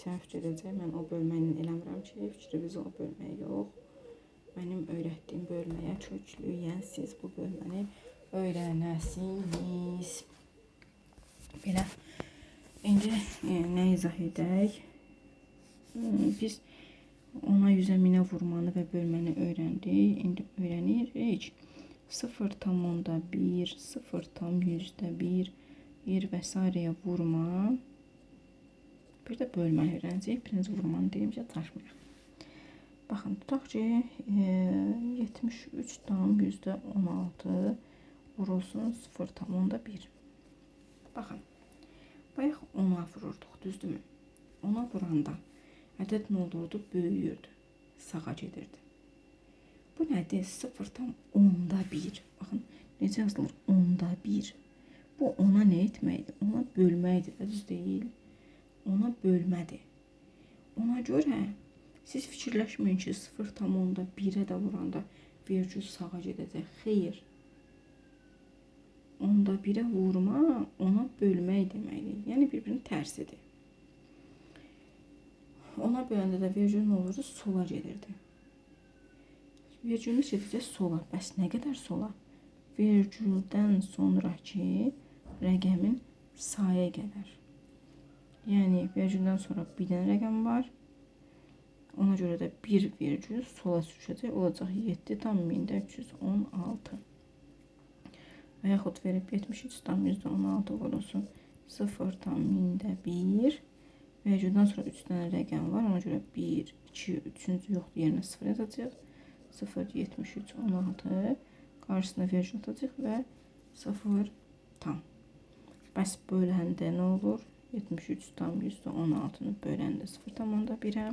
Sən fikir edəcək, mən o bölməni eləmirəm ki, fikrinizi o bölməyə yox. Mənim öyrətdiyim bölməyə köklüyən siz bu bölməni öyrənəsiniz. Belə. İndi nə izah edək? Biz ona 100-ə 1000-ə vurmanı və bölməni öyrəndik. İndi öyrənirik. 0,1, 0,100-də 1 və s. vurma. Bir də bölməni öyrənəcək. Birinci vurmanı deyincə çaşmayaq. Baxın, tutaq ki, 73,16 vurulsun 0,1. Baxın, bayaq 10'a vururduq, düzdürmü? 10'a vuranda ədəd nə olurdu? Böyüyürdü, sağa gedirdi. Bu nədir? 0,1. Baxın, necə yazılır? 10'da 1. Bu ona nə etməkdir? Ona bölməkdir, düz deyil. Ona bölmədir. Ona görə siz fikirləşməyin ki, 0,1'ə də vuranda vergül sağa gedəcək. Xeyr. 10'da 1'ə vurma ona bölmək deməkdir. Yəni bir-birinin tərsidir. Ona böləndə də vergül nə olurdu? Sola gedirdi. Vergülümüz gedəcək sola. Bəs nə qədər sola? Vergüldən sonraki rəqəmin sayı qədər. Yəni vergüldən sonra bir dənə rəqəm var. Ona görə də bir vergül sola sürüşəcək. Olacaq 7,316. Və yaxud verib 73,16 vurulsun 0,1. Vergüldən sonra 3 dənə rəqəm var. Ona görə 1, 2, 3-cü yoxdur, yerinə 0 yazacaq. 0,7316. Qarşısına vergül atacaq və 0 tam. Bəs böləndə nə olur? 73,16-nı böləndə 0,1'ə.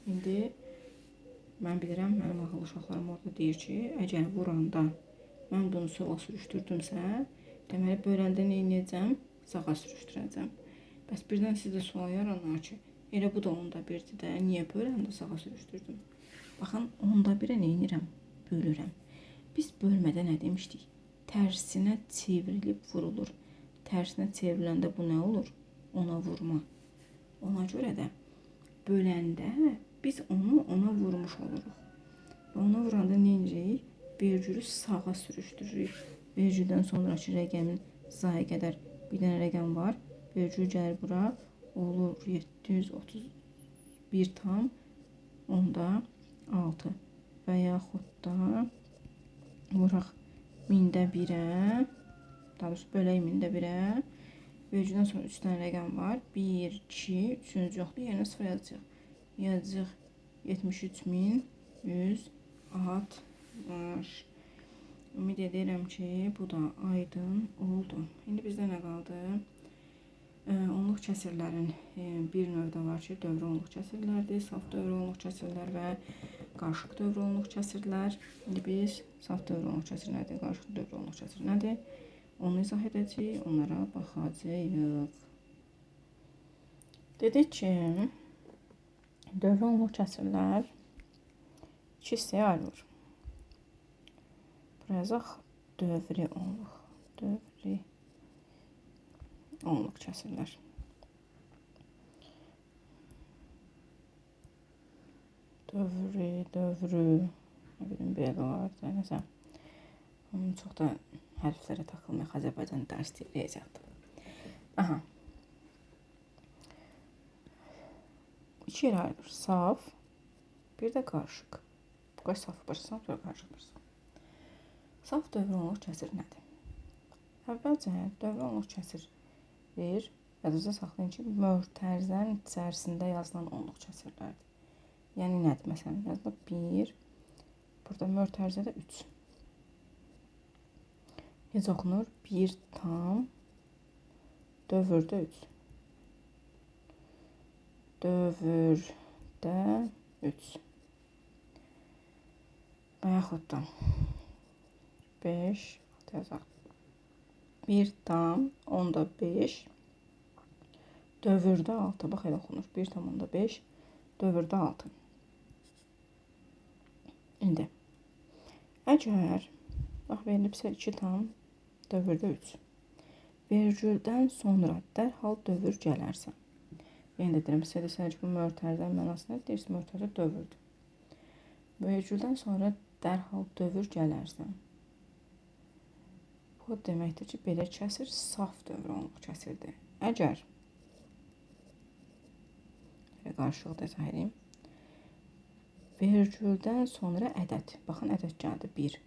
İndi mən bilirəm, mənim ağıllı uşaqlarım orada deyir ki, əgər vuranda mən bunu sola sürüşdürdümsə, deməli böləndə nə edəcəm? Sağa sürüşdürəcəm. Bəs birdən sizə sual yaranar ki, elə bu da 10'da 1'dir də, niyə böləndə sağa sürüşdürdüm? Baxın, 10'da 1'ə nə edirəm? Bölürəm. Biz bölmədə nə demişdik? Tərsinə çevrilib vurulur. Tərsinə çevriləndə bu nə olur? Ona vurma. Ona görə də böləndə biz onu ona vurmuş oluruq. Və ona vuranda nə edirik? Vergülü sağa sürüşdürürük. Vergüldən sonraki rəqəmin sayı qədər bir dənə rəqəm var. Vergül gəlir bura. Olur 731,6 və yaxud da vuraq 1000-də 1'ə. Daha doğrusu bölək 1000-də 1'ə. Vergüldən sonra 3 dənə rəqəm var. 1, 2, 3-cü yoxdur, yerinə 0 yazacaq. Yazacaq 73,160. Ümid edirəm ki, bu da aydın oldu. İndi bizdə nə qaldı? Onluq kəsirlərin bir növdə var ki, dövrü onluq kəsirlərdir, saf dövrü onluq kəsirlər və qarışıq dövrü onluq kəsirlər. İndi biz saf dövrü onluq kəsir nədir, qarışıq dövrü onluq kəsir nədir? Onu izah edəcəyik, onlara baxacağıq. Dedik ki, dövrü onluq kəsirlər 2 hissəyə ayrılır. Buraya yazaq dövri onluq. Dövri onluq kəsirlər. Dövrü, nə bilim, belə olar da, nəsə. Çox da hərflərə takılmayaq, Azərbaycan dərs deyəcəkdir. Aha. 2 yerə ayrılır. Saf, bir də qarışıq. Qoy safı başlasam, sonra qarışıq başlasam. Saf dövrü onluq kəsir nədir? Əvvəlcə dövrü onluq kəsir yadınızda saxlayın ki, mötərizənin içərisində yazılan onluq kəsirlərdir. Yəni nədir? Məsələn, yazılıb 1, burada mötərizədə 3. Necə oxunur? 1 tam dövrdə 3. Dövrdə 3. Və yaxud da 5 yazaq. 1 tam 10'da 5 dövrdə 6. Bax, elə oxunur. 1 tam 10'da 5 dövrdə 6. İndi əgər bax verilibsə 2 tam dövrdə 3. Vergüldən sonra dərhal dövr gələrsə. Yenə də deyirəm, sizə desələr ki, bu mötərizənin mənası nədir? Deyirsiniz, mötərizə dövrdür. Vergüldən sonra dərhal dövr gələrsə, bu deməkdir ki, belə kəsir saf dövr onluq kəsirdir. Əgər qarşılıq da izah edeyim. Vergüldən sonra ədəd. Baxın, ədəd gəldi 1.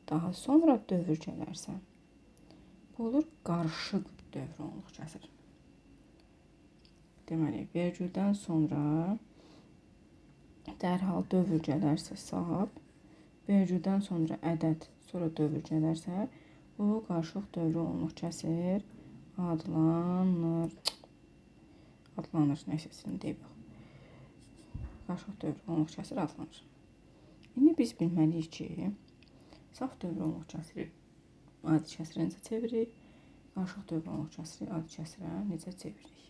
Daha sonra dövr gələrsə, bu olur qarışıq dövr onluq kəsir. Deməli, vergüldən sonra dərhal dövr gələrsə saf, vergüldən sonra ədəd, sonra dövr gələrsə, bu qarışıq dövr onluq kəsir adlanır. Neysə, sizin deyib yox. Qarışıq dövr onluq kəsir adlanır. İndi biz bilməliyik ki, saf dövr onluq kəsiri adi kəsirə necə çeviririk, qarışıq dövr onluq kəsiri adi kəsirə necə çeviririk.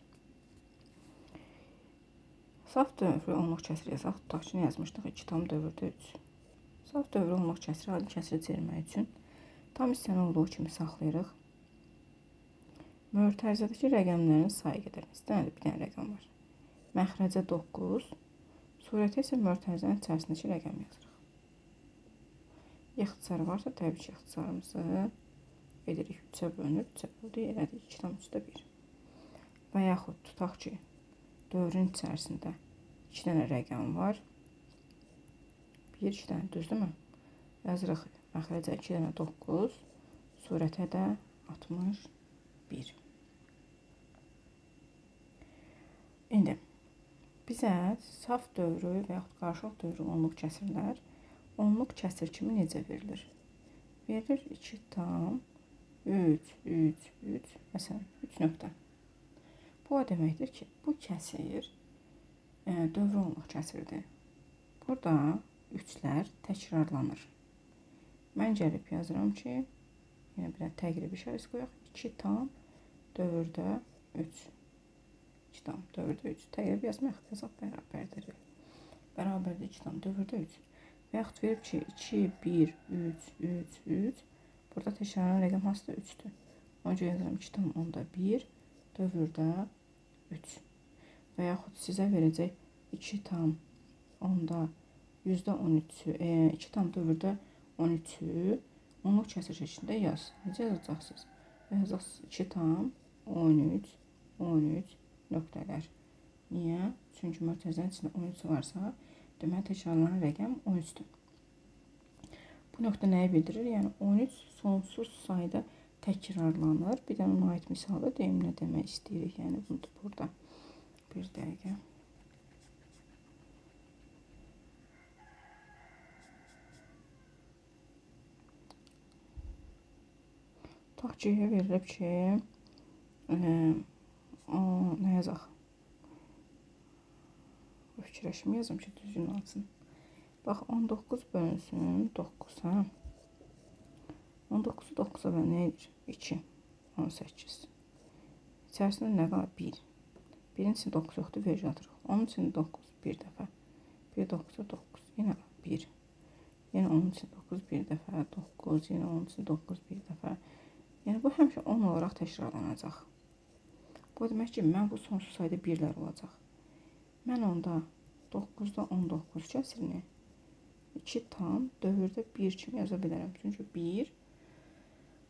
Saf dövr onluq kəsiri yazaq, tutaq ki, yazmışdıq 2 tam dövrdə 3. Saf dövr onluq kəsiri adi kəsirə çevirmək üçün tam hissəni olduğu kimi saxlayırıq. Mötərizədəki rəqəmlərin sayı qədər. İstənəli bir dənə rəqəm var. Məxrəcə 9, surətə isə mötərizənin içərisindəki rəqəm yazırıq. İxtisar varsa, təbii ki, ixtisarımızı edirik 3-ə bölünür, 3-ə böldük, elədik 2 tam 3-də 1. Və yaxud tutaq ki, dövrün içərisində 2 dənə rəqəm var. 1-2 dənə, düzdürmü? Yazırıq məxrəcə 2 dənə 9, surətə də 61. İndi bizə saf dövrü və yaxud qarışıq dövrü onluq kəsirlər onluq kəsir kimi necə verilir? Verilir 2 tam 3, məsələn 3 nöqtə. Bu o deməkdir ki, bu kəsir dövrü onluq kəsirdir. Burada 3'lər təkrarlanır. Mən gəlib yazıram ki, yenə bir təqrib işarəsi qoyaq. 2 tam dövrdə 3. 2 tam dövrdə 3. Təqrib yazmaq hesab bərabərdir. Bərabərdir 2 tam dövrdə 3. Və yaxud verib ki, 2, 1, 3. Burada təkrarlanan rəqəm hansıdır? 3'dür. Onca yazıram 2 tam onda 1 dövrdə 3. Və yaxud sizə verəcək 2 tam onda %13'ü, 2 tam dövrdə 13'ü onluq kəsir şəklində yaz. Necə yazacaqsınız? Yazacaqsınız 2 tam 13 nöqtələr. Niyə? Çünki mötərizənin içində 13 varsa, deməli təkrarlanan rəqəm 13'dür. Bu nöqtə nəyi bildirir? Yəni 13 sonsuz sayda təkrarlanır. Bir də ona aid misalda deyim nə demək istəyirik. Yəni bunu da burada bir dəqiqə. Taxçıya verilib ki, nə yazaq? Fikirləşim yazım ki, düzgün olsun. Bax, 19 bölünsün 9, hə? 19'u 9'a bölün nə edir? 2, 18. İçərisində nə qalır? 1. 1'in içində 9 yoxdur, vergi atırıq. Onun içində 9 bir dəfə. 1, 9'a 9. Yenə 1. Yenə onun içində 9 bir dəfə. 9. Yenə onun içində 9 bir dəfə. Yəni bu həmişə 10 olaraq təkrarlanacaq. Bu demək ki, mən bu sonsuz sayda birlər olacaq. Mən onda 9'da 19 kəsirini 2 tam dövrdə 1 kimi yaza bilərəm. Çünki 1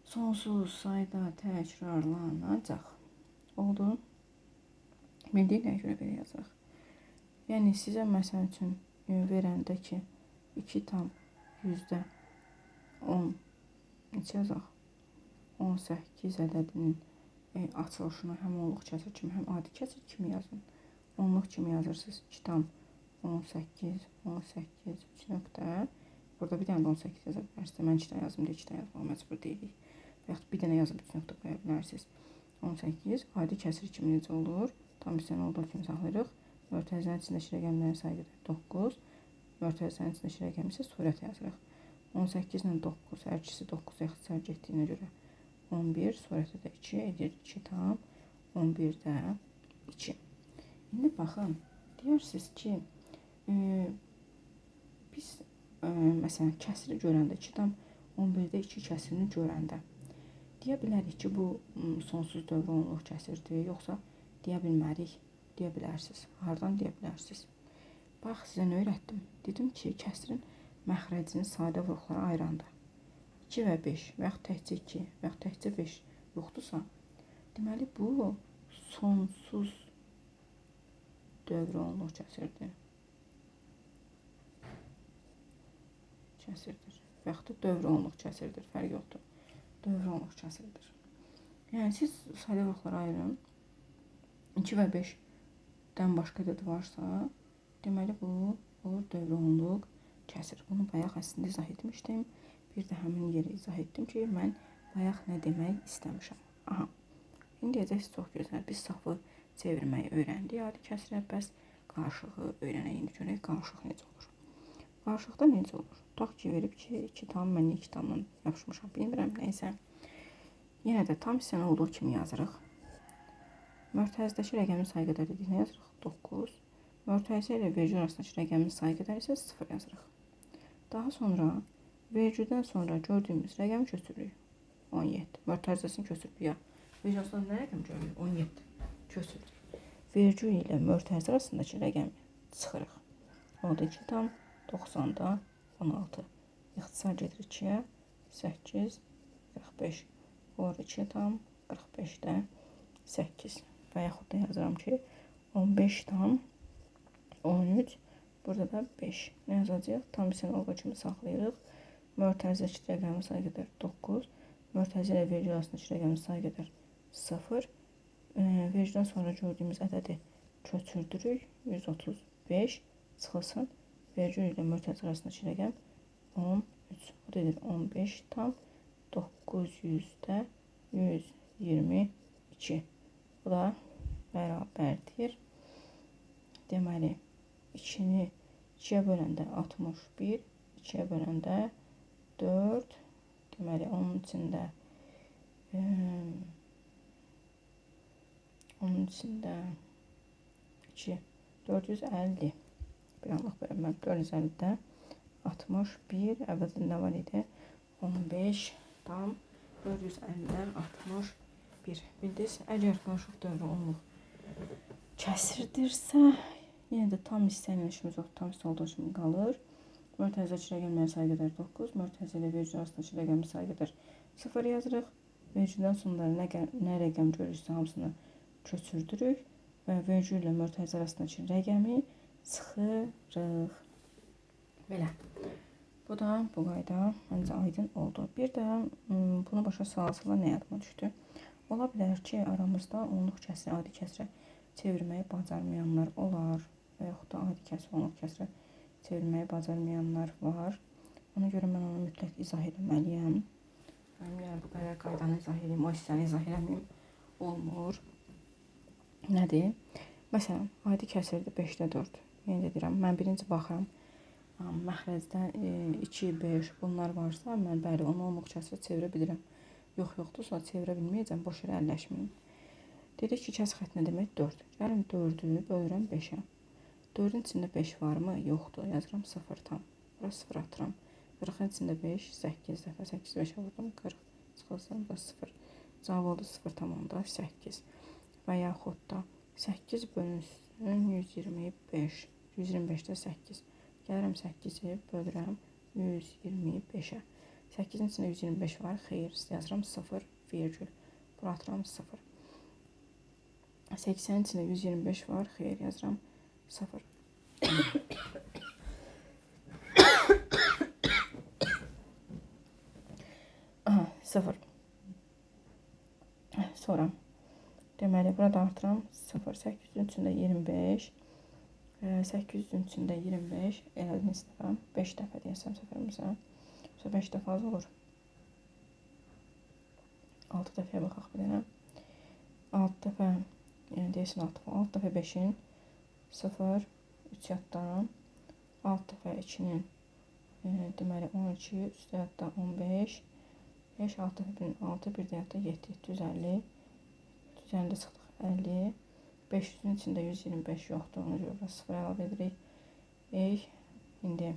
sonsuz sayda təkrarlanacaq. Oldu. Bildiyinə görə belə yazırıq. Yəni sizə məsəl üçün verəndə ki 2 tam %10 neçə yazaq? 18 ədədinin açılışını həm onluq kəsir kimi, həm adi kəsir kimi yazın. Onluq kimi yazırsınız 2 tam 18, 3 nöqtə. Burada bir dənə də 18 yaza bilərsiniz. Mən 2 dənə yazım, 2 dənə yazmağa məcbur deyilik. Və yaxud bir dənə yazıb 3 nöqtə qoya bilərsiniz. 18 adi kəsir kimi necə olur? Tam hissəni olduğu kimi saxlayırıq. Mötərizənin içindəki rəqəmlərin sayı qədər 9. Mötərizənin içindəki rəqəm isə surət yazırıq. 18 ilə 9, hər ikisi 9 ixtisar getdiyinə görə 11, surətə də 2 edir. 2 tam 11'də 2. İndi baxın, deyirsiniz ki, biz məsələn kəsiri görəndə 2 tam 11'də 2 kəsirini görəndə deyə bilərik ki, bu sonsuz dövrü onluq kəsirdir, yoxsa deyə bilmərik. deyə bilərsiniz. Hardan deyə bilərsiniz? Bax, sizə nə öyrətdim? Dedim ki, kəsrin məxrəcini sadə vuruqlara ayıranda 2 və 5 və yaxud təkcə 2 və yaxud təkcə 5 yoxdursa, deməli bu sonsuz dövr olunur kəsirdir. Kəsirdir. Və yaxud da dövr olunur kəsirdir. Fərq yoxdur. Dövr olunur kəsirdir. Yəni siz sadə vuruqlara ayırın. 2 və 5-dən başqa ədəd varsa, deməli bu olur dövr olunluq kəsir. Bunu bayaq əslində izah etmişdim. Bir də həmin yeri izah etdim ki, mən bayaq nə demək istəmişəm. Aha. İndi deyəcəksiniz, çox gözəl. Biz safı çevirməyi öyrəndik. Adi kəsirə, bəs qarşılığı öyrənək. İndi görək qarşılıq necə olur. Qarşılıqda necə olur? Tutaq ki, verib ki, 2 tam, mən 2 tamdan yapışmışam. Bilmirəm, neysə. Yenə də tam hissəni olduğu kimi yazırıq. Mörtəzədəki rəqəmin sayı qədər dediyinə yazırıq 9. Mörtəzə ilə vergül arasındakı rəqəmin sayı qədər isə 0 yazırıq. Daha sonra vergüldən sonra gördüyümüz rəqəmi köçürürük. 17. Mörtəzəsini köçürürük ya. Vergül arasında nə rəqəm görürük? 17. Köçürürük. Vergül ilə mörtəzə arasındakı rəqəmi çıxırıq. Oldu 2 tam 90-da 16. İxtisar gedir 2-yə 8 45. Olur 2 tam 45-də 8. Və yaxud da yazıram ki 15 tam 13. Burada da 5. Nə yazacağıq? Tam hissəni olduğu kimi saxlayırıq. Mörtəzədəki rəqəmin sayı qədər 9. Mörtəzə ilə vergül arasındakı rəqəmin sayı qədər 0. Vergüldən sonra gördüyümüz ədədi köçürdürük. 135 çıxılsın. Vergül ilə mörtəzə arasındakı rəqəm 13. Bu da edir 15 tam 900-də 122. Bu da bərabərdir. Deməli, 2-ni 2-yə böləndə 61, 2-yə böləndə 4, deməli, onun içində 2, 450. Bir anlıq bölünməm, 450-də 61, əvvəldə nə var idi? 15 tam 450-də 61. Bildiniz, əgər qarşılıq dövrü olunluq kəsirdirsə, yenə də tam hissənin işimiz yox, tam hissə olduğu kimi qalır. Mörtəzədəki rəqəmlərin sayı qədər 9, mörtəzə ilə vergül arasındakı rəqəmin sayı qədər 0 yazırıq. Vergüldən sonra nə rəqəm görürsə hamısını köçürdürük və vergül ilə mörtəzə arasındakı rəqəmi çıxırıq. Belə. Bu da bu qayda məncə aydın oldu. Bir də bunu başa sala nə yadıma düşdü? Ola bilər ki, aramızda onluq kəsirə, adi kəsirə çevirməyi bacarmayanlar olar və yaxud da adi kəsir, onluq kəsirə çevirməyi bacarmayanlar var. Ona görə mən onu mütləq izah etməliyəm. Yəni bu qədər qaydanı izah edeyim, o hissəni izah eləməyim olmur. Nədir? Məsələn, adi kəsirdir 5-də 4. Yenə də deyirəm, mən birinci baxıram. Məxrəcdə 2, 5 bunlar varsa, mən bəli, onu onluq kəsirə çevirə bilirəm. Yoxdursa çevirə bilməyəcəm, boş yerə əlləşməyim. Dedik ki, kəsir xətti nə demək? 4. Gəlin 4-ü bölürəm 5-ə. 4-ün içində 5 varmı? Yoxdur. Yazıram 0 tam. Bura 0 atıram. 40-ın içində 5, 8 dəfə 8 5-ə vurdum, 40. Çıxılsın, bura 0. Cavab oldu 0 tam onda 8. Və yaxud da 8 bölünsün 125. 125-də 8. Gəlirəm 8-i bölürəm 125-ə. 8-in içində 125 var, xeyr, yazıram 0, virgül. Bura atıram 0. 80-in içində 125 var, xeyr, yazıram 0. Aha, 0. Sonra, deməli, burada artıram 0. 800-ün içində 25. 800-ün içində 25. Elədiniz dəfə, 5 dəfə deyəsəm səfərimizə. 5 dəfə az olur. 6 dəfəyə baxaq bir dənə. 6 dəfə, yəni deyəsin 6 dəfə 5-in 0, 3 yaddan. 6 dəfə 2-nin deməli 12, 3 yadda 15. 5, 6 dəfə 1-in 6, 1 də yadda 7, 750. 750-də çıxdıq 50. 500-ün içində 125 yoxdur, ona görə 0 əlavə edirik. İndi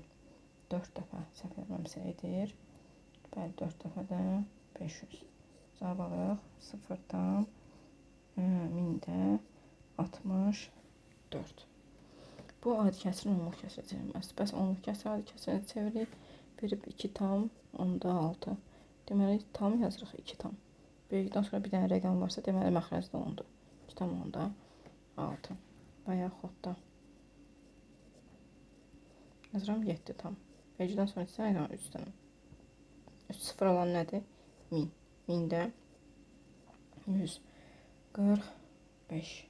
4 dəfə səhv eləməmsə edir. Bəli, 4 dəfə də 500. Cavab alırıq 0 tam 1000-də 61. 4. Bu adi kəsirin onluq kəsirə çevrilməsidir. Bəs onluq kəsir adi kəsirə çevrilir. 1 2 tam, onda 6. Deməli tam yazırıq 2 tam. Böyükdən sonra bir dənə rəqəm varsa, deməli məxrəc də 10-dur. 2 tam onda 6. Və yaxud da yazıram 7 tam. Böyükdən sonra sayıram 3 dənə. 3 sıfır olan nədir? 1000. 1000-də 145.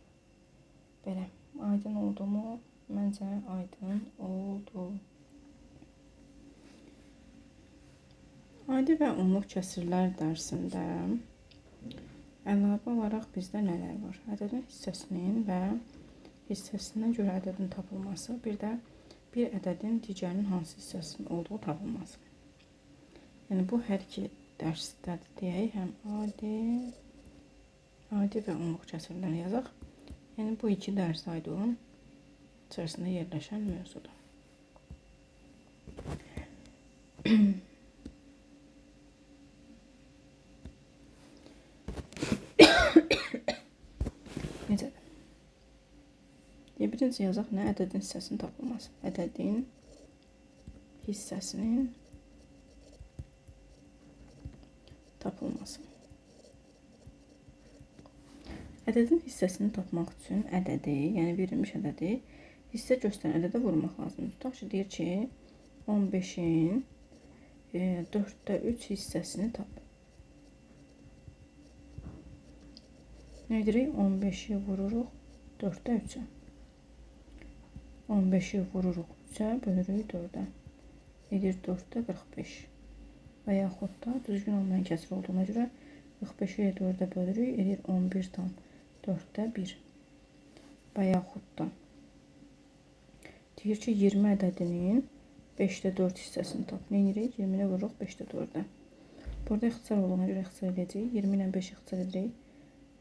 Belə. Aydın oldu mu? Məncə aydın oldu. Adi və onluq kəsirlər dərsində əlavə olaraq bizdə nələr var? Ədədin hissəsinin və hissəsinə görə ədədin tapılması, bir də bir ədədin digərinin hansı hissəsinin olduğu tapılması. Yəni bu hər iki dərsdədir deyək, həm adi və onluq kəsirlər yazaq. Yəni bu iki dərs aydın içərisində yerləşən mövzudur. Necədir? Birinci yazaq nə? Ədədin hissəsinin tapılması. Ədədin hissəsinin tapılması. Ədədin hissəsini tapmaq üçün ədədi, yəni verilmiş ədədi hissə göstərən ədədə vurmaq lazımdır. Tutaq ki, deyir ki, 15-in 4də 3 hissəsini tap. Nə edirik? 15-i vururuq 4də 3-ə. 15-i vururuq 3-ə, bölürük 4-ə. Edir 4də 45. Və yaxud da düzgün olmayan kəsir olduğuna görə 45-i 4-ə bölürük, edir 11 tam 4də 1. Və yaxud da deyir ki, 20 ədədinin 5də 4 hissəsini tap. Nə edirik? 20-ni vururuq 5də 4-ə. Burada ixtisar olduğuna görə ixtisar edəcəyik. 20 ilə 5 ixtisar edirik.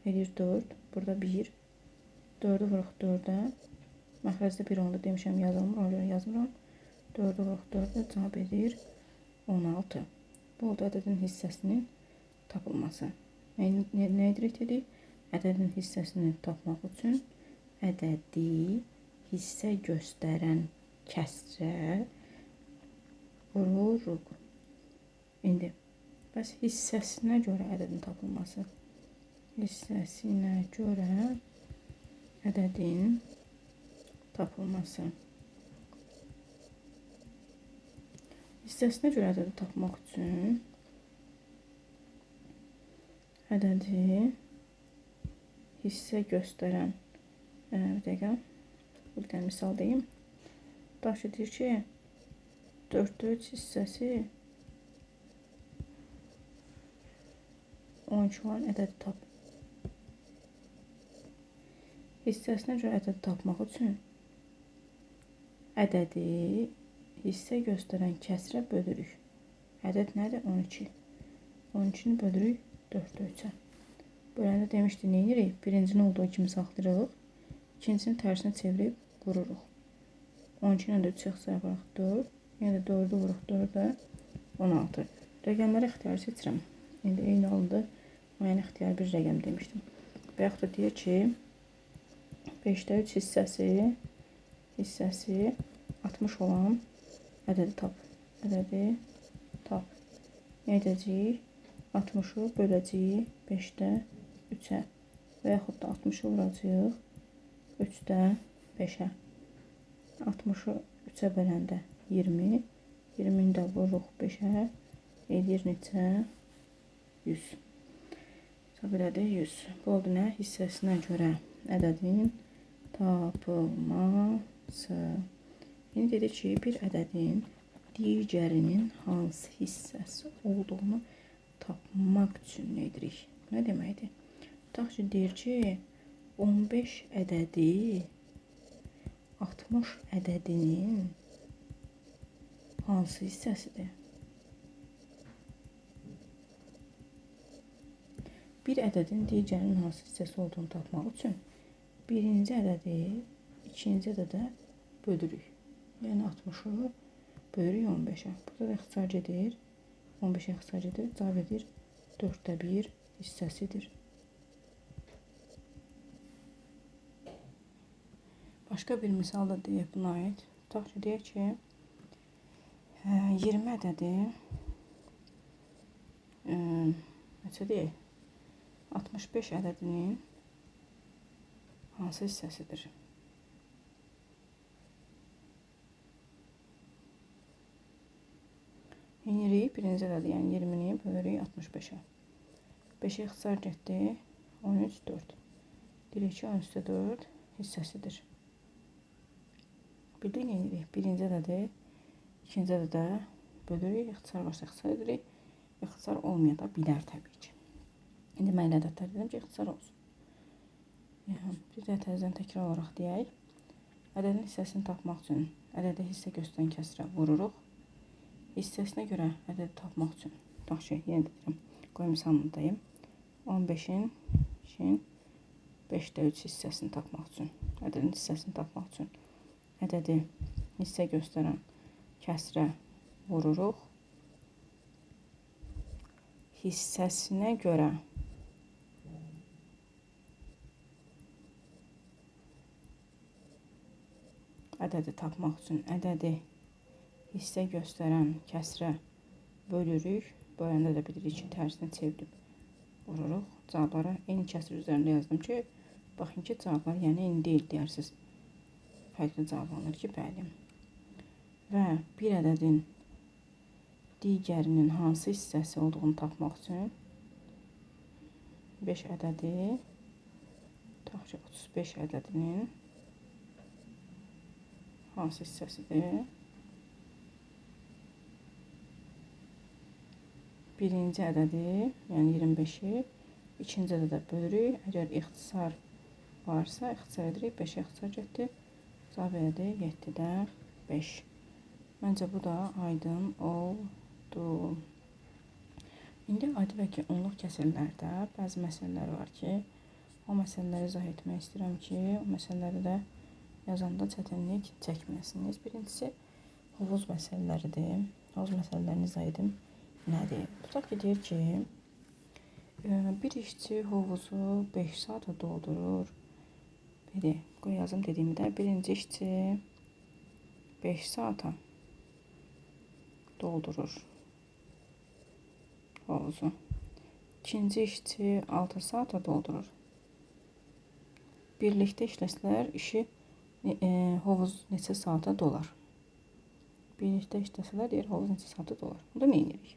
Edir 4. Burada 1. 4-ü vururuq 4-ə. Məxrəcdə 1 onda demişəm yazılmır. Ona görə yazmıram. 4-ü vururuq 4-ə. Cavab edir 16. Bu oldu ədədin hissəsinin tapılması. Nə edirik dedik? Ədədin hissəsini tapmaq üçün ədədi hissə göstərən kəsrə vururuq. İndi bəs hissəsinə görə ədədin tapılması. Hissəsinə görə ədədin tapılması. Hissəsinə görə ədədi tapmaq üçün ədədi hissə göstərən bir dəqiqə, bir dənə misal deyim. Tutaq ki, deyir ki, 4də 3 hissəsi 12 olan ədədi tap. Hissəsinə görə ədədi tapmaq üçün ədədi hissə göstərən kəsrə bölürük. Ədəd nədir? 12. 12-ni bölürük 4də 3-ə. Böləndə demişdi, nə edirik? Birincinin olduğu kimi saxlayırıq. İkincisini tərsinə çevirib vururuq. 12 ilə də 3 ixtisar yaparaq 4. Yəni də 4-ü vururuq 4-ə 16. Rəqəmləri ixtiyarı seçirəm. İndi eyni halda müəyyən ixtiyar bir rəqəm demişdim. Və yaxud da deyir ki, 5də 3 hissəsi 60 olan ədədi tap. Ədədi tap. Nə edəcəyik? 60-ı böləcəyik 5də 3-ə. Və yaxud da 60-ı vuracağıq 3də 5-ə. 60-ı 3-ə böləndə 20. 20-ni də vururuq 5-ə. Edir neçə? 100. Belədir 100. Bu oldu nə? Hissəsinə görə ədədin tapılması. İndi dedik ki, bir ədədin digərinin hansı hissəsi olduğunu tapmaq üçün nə edirik? Nə deməkdir? Tutaq ki, deyir ki, 15 ədədi 60 ədədinin hansı hissəsidir? Bir ədədin digərinin hansı hissəsi olduğunu tapmaq üçün birinci ədədi ikinci ədədə bölürük. Yəni 60-ı bölürük 15-ə. Burada da ixtisar gedir. 15-ə ixtisar gedir. Cavab edir 4də 1 hissəsidir. Başqa bir misal da deyək buna aid. Tutaq ki, deyək ki, 20 ədədi neçə deyək? 65 ədədinin hansı hissəsidir? Yenirik birinci ədədi, yəni 20-ni bölürük 65-ə. 5-ə ixtisar getdi, 13, 4. Deyirik ki, 13-4 hissəsidir. Bildik, yenirik. Birinci ədədi, ikinci ədədə bölürük, ixtisar varsa ixtisar edirik. İxtisar olmaya da bilər təbii ki. İndi mən elə ədədlər dedim ki, ixtisar olsun. Bir də təzədən təkrar olaraq deyək. Ədədin hissəsini tapmaq üçün ədədə hissə göstərən kəsrə vururuq. Hissəsinə görə ədədi tapmaq üçün, tutaq ki, yenə də deyirəm, qoy misalındayım. 15-in 5də 3 hissəsini tapmaq üçün, ədədin hissəsini tapmaq üçün ədədi hissə göstərən kəsrə vururuq. Hissəsinə görə ədədi tapmaq üçün ədədi hissə göstərən kəsrə bölürük. Böləndə də bilirik ki, tərsini çevirib vururuq. Cavabları eyni kəsr üzərində yazdım ki, baxın ki, cavablar yəni eyni deyil deyirsiniz. Fərqli cavablanır ki, bəli. Və bir ədədin digərinin hansı hissəsi olduğunu tapmaq üçün 5 ədədi, tutaq ki, 35 ədədinin hansı hissəsidir? Birinci ədədi, yəni 25-i ikinci ədədə bölürük. Əgər ixtisar varsa, ixtisar edirik. 5-ə ixtisar getdi. Cavab elədi 7-də 5. Məncə bu da aydın oldu. İndi adi və ki, onluq kəsrlərdə bəzi məsələlər var ki, o məsələləri izah etmək istəyirəm ki, o məsələləri də yazanda çətinlik çəkməyəsiniz. Birincisi, hovuz məsələləridir. Hovuz məsələlərini izah edim. Nədir? Tutaq ki, deyir ki, bir işçi hovuzu 5 saata doldurur. Biri, qoy yazım dediyimi də, birinci işçi 5 saata doldurur hovuzu. İkinci işçi 6 saata doldurur. Birlikdə işləsələr işi hovuz neçə saata dolar? Birlikdə işləsələr deyir hovuz neçə saata dolar. Onda nə edirik?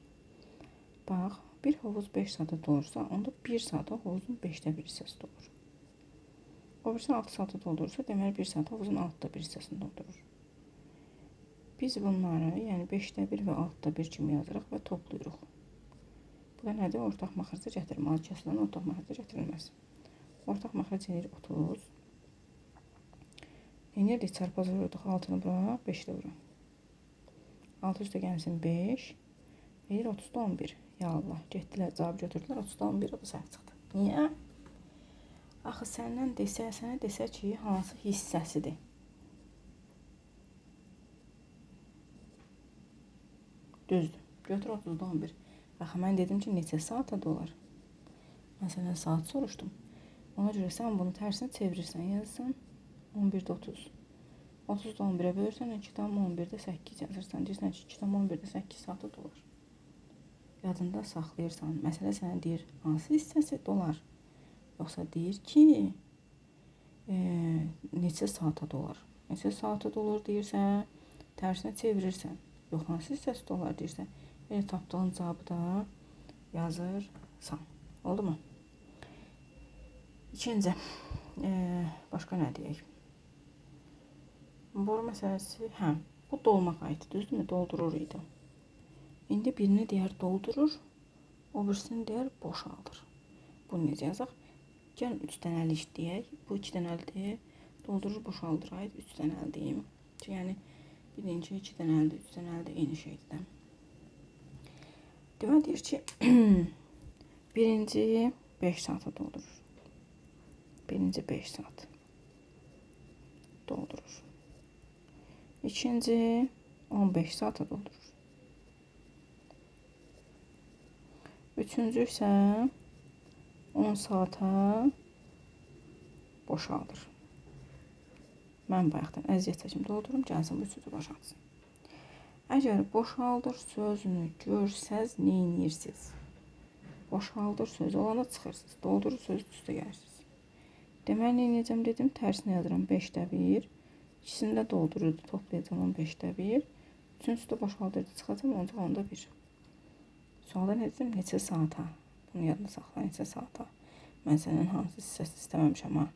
Bax, bir hovuz 5 saata dolursa, onda 1 saata hovuzun 5də 1 hissəsi dolur. O birisi 6 saata doldurursa, deməli 1 saata hovuzun 6da 1 hissəsini doldurur. Biz bunları, yəni 5də 1 və 6da 1 kimi yazırıq və toplayırıq. Bu da nədir? Ortaq məxrəcə gətirilməli. Kəsilən ortaq məxrəcə gətirilməz. Ortaq məxrəc edir 30. Neyirdik? Çarpaz vururuq 6-nı bura, 5-də bura. 6 üstə gəlsin 5. Edir 30-da 11. Ya Allah, getdilər, cavab götürdülər, 30-da 11 o da səhv çıxdı. Niyə? Axı sənə desə ki, hansı hissəsidir? Düzdür. Götür 30-da 11. Axı mən dedim ki, neçə saata dolar? Mən sənə saat soruşdum. Ona görə sən bunu tərsini çevirirsən, yazırsan 11-də 30. 30-da 11-ə bölürsən, 2-də 11-də 8 yazırsan. Deyirsən ki, 2-də 11-də 8 saata dolar. Yadında saxlayırsan. Məsələ sənə deyir, hansı hissəsi dolar? Yoxsa deyir ki, neçə saata dolar? Neçə saata dolar deyirsə, tərsinə çevirirsən. Yox, hansı hissəsi dolar deyirsən. Elə tapdığın cavabı da yazırsan. Oldu mu? İkinci, başqa nə deyək? Boru məsələsi, bu dolmaq aiddir, düzdürmü? Doldurur idi. İndi birini deyər doldurur, o birisini deyər boşaldır. Bunu necə yazaq? Gəlin 3 dənəli işləyək. Bu 2 dənəlidir. Doldurur, boşaldır aid 3 dənəliyim. Yəni birinci 2 dənəlidir, 3 dənəlidir, eyni şeydir. Deməli deyir ki, birinci 5 saata doldurur. Birinci 5 saat doldurur. İkinci 15 saata doldurur. Üçüncü isə 10 saata boşaldır. mən bayaqdan əziyyət çəkim doldurum, gəlsin bu sözü boşaltsın. Əgər boşaldır sözünü görsəz neyinirsiniz? Boşaldır sözü olanda çıxırsınız. Doldurur sözü üstə gəlirsiniz. Deməli, neyniyəcəm dedim? Tərsini yazıram 5də 1. İkisini də doldururdu. Toplayacam 15də 1. Üçüncüsü də boşaldırdı. Çıxacam 10da 1. Sualda ne dedim? Neçə saata? Bunu yadına saxla. Neçə saata? Mən sənin hansı hissəsi istəməmişəm ha?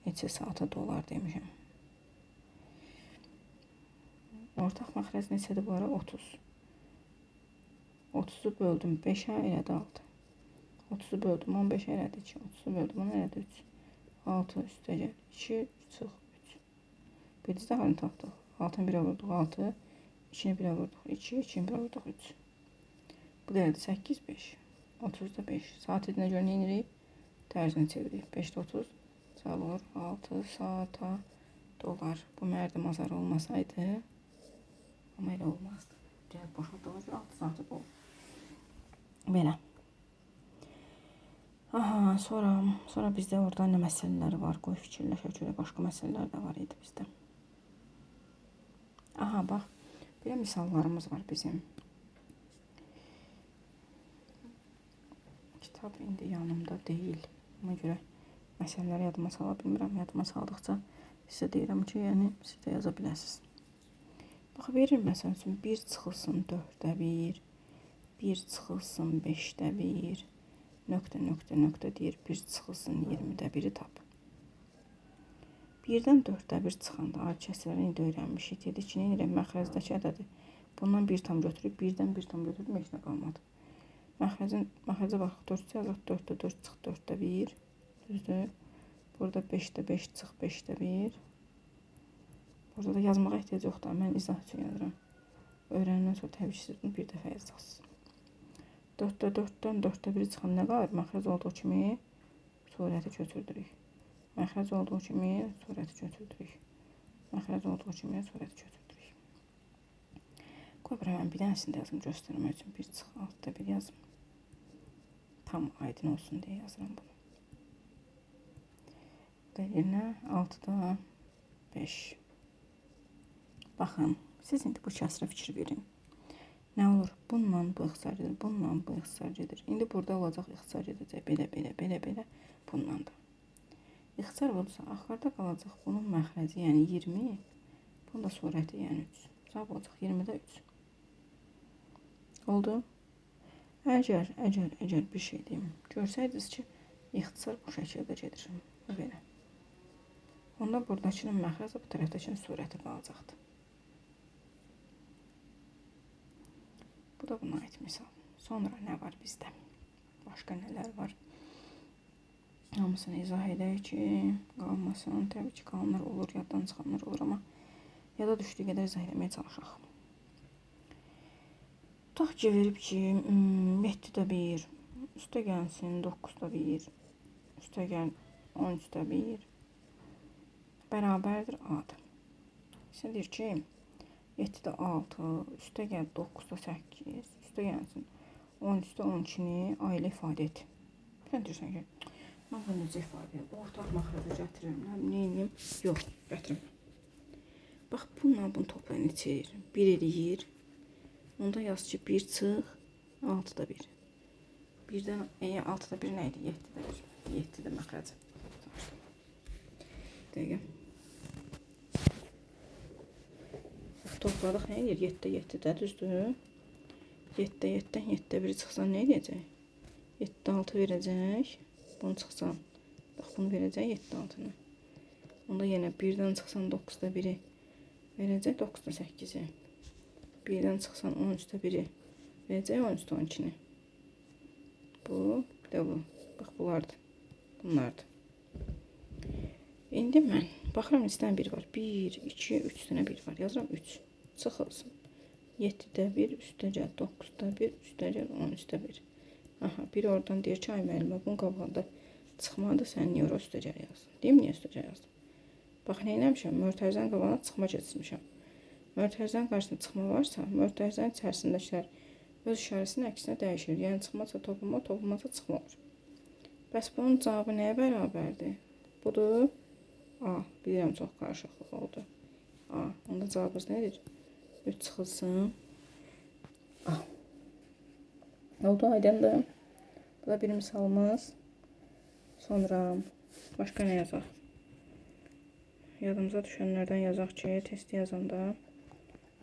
Neçə saata dolar demişəm. Ortaq məxrəc neçədir bu ara? 30. 30'u böldüm 5'e elədi 6. 30'u böldüm 15'e elədi 2. 30'u böldüm 10 elədi 3. 6 üstə gəl 2 çıx 3. Bircə halını tapdıq. 6'ın 1'ə vurduq 6. 2'ni 1'ə vurduq 2. 2'ni 1'ə vurduq 3. Bu da elədi 8 5. 30'da 5. Saat edinə görə nə edirik? Tərzini çeviririk. 5'də 30. Cavab olur 6 saata dolar. Bu mərdim azar olmasaydı ama elə olmazdı. Gəlib boşaltdığına görə 6 saata dolar. Belə. Aha, sonra bizdə orada nə məsələləri var? Qoy fikirləşək görə başqa məsələlər də var idi bizdə. Aha, bax. Belə misallarımız var bizim. Kitab indi yanımda deyil. Ona görə məsələləri yadıma sala bilmirəm. Yadıma saldıqca sizə deyirəm ki, yəni siz də yaza biləsiniz. Bax, verir məsəl üçün 1 çıxılsın 4də 1, 1 çıxılsın 5də 1, nöqtə deyir, 1 çıxılsın 20də 1'i tap. 1-dən 4də 1 çıxanda ad kəsrləri indi öyrənmişik. Dedik ki, nə edirəm? Məxrəzdəki ədədi. Bundan 1 tam götürüb, 1-dən 1 tam götürüb, heç nə qalmadı. Məxrəcə baxıq, 4 yazaq, 4də 4 çıx 4də 1, düzdür? Burada 5də 5 çıx 5də 1. Burada da yazmağa ehtiyac yoxdur, mən izah üçün yazıram. Öyrəndən sonra təbii ki, siz bunu bir dəfə yazacaqsınız. 4də 4-dən 4də 1 çıxan nə qalır? Məxrəc olduğu kimi surəti götürdürük. Məxrəc olduğu kimi surəti götürdürük. Məxrəc olduğu kimi surəti götürdürük. Qoy bura mən bir dənəsini də yazım göstərmək üçün. 1 çıx 6da 1 yazım. Tam aydın olsun deyə yazıram bunu. Yerinə 6da 5. Baxın, siz indi bu kəsrə fikir verin. Nə olur? Bununla bu ixtisar gedir, bununla bu ixtisar gedir. İndi burada olacaq ixtisar gedəcək. Belə, bununla da. İxtisar olursa, axırda qalacaq bunun məxrəci, yəni 20. Bunun da surəti, yəni 3. Cavab olacaq 20-də 3. Oldu? Əgər bir şey deyim, görsəydiniz ki, ixtisar bu şəkildə gedir. Belə. Onda buradakının məxrəci, bu tərəfdəkinin surəti qalacaqdır. Bu da buna ait misal. Sonra nə var bizdə? Başqa nələr var? Hamısını izah edək ki, qalmasın. Təbii ki, qalanlar olur, yaddan çıxanlar olur, amma yada düşdüyü qədər izah etməyə çalışaq. Tutaq ki, verib ki, 7də 1, üstə gəlsin 9da 1, üstə gəl 13də 1, bərabərdir A-dır. Sən deyir ki, 7də 6, üstə gəl 9da 8, üstə gəlsin 13də 12-ni ailə ifadə et. Sən deyirsən ki, mən bunu necə ifadə edim? Ortaq məxrəcə gətirirəm, neyim? Yox, gətirirəm. Bax, bununla bunu toplayın, neçə edir? 1 eləyir. Onda yaz ki, 1 çıx 6da 1. 1-dən 6da 1 nə idi? 7də 1. 7-də məxrəcə. Dəqiqə. Topladıq nə edir? 7-də 7-də, düzdür? 7-də 7-dən 7-də 1 çıxsan nə edəcək? 7-də 6 verəcək. Bunu çıxsan, bax bunu verəcək 7-də 6-nı. Onda yenə 1-dən çıxsan 9-da 1-i verəcək 9-da 8-i. 1-dən çıxsan 13-də 1-i verəcək 13-də 12-ni. Bu, bir də bu. Bax bunlardır. Bunlardır. İndi mən baxıram neçədən 1 var. 1, 2, 3 dənə 1 var. Yazıram 3. Çıxılsın. 7-də 1, üstə gəl 9-da 1, üstə gəl 13-də 1. Aha, biri oradan deyir ki, ay müəllimə, bunun qabağında çıxmadı, sən niyə ora üstə gəl yazdın? Deyim, niyə üstə gəl yazdım? Bax, nə eləmişəm? Mötərizənin qabağına çıxma keçirmişəm. Mötərizənin qarşısında çıxma varsa, mötərizənin içərisindəkilər öz işarəsinin əksinə dəyişir. Yəni, çıxmasa topluma, toplumasa çıxma olur. Bəs bunun cavabı nəyə bərabərdir? Budur. A. Bilirəm, çox qarışıqlıq oldu. A. Onda cavabımız nədir? 3 çıxılsın A. Oldu, aydındır. Bu da bir misalımız. Sonra başqa nə yazaq? Yadımıza düşənlərdən yazaq ki, testi yazanda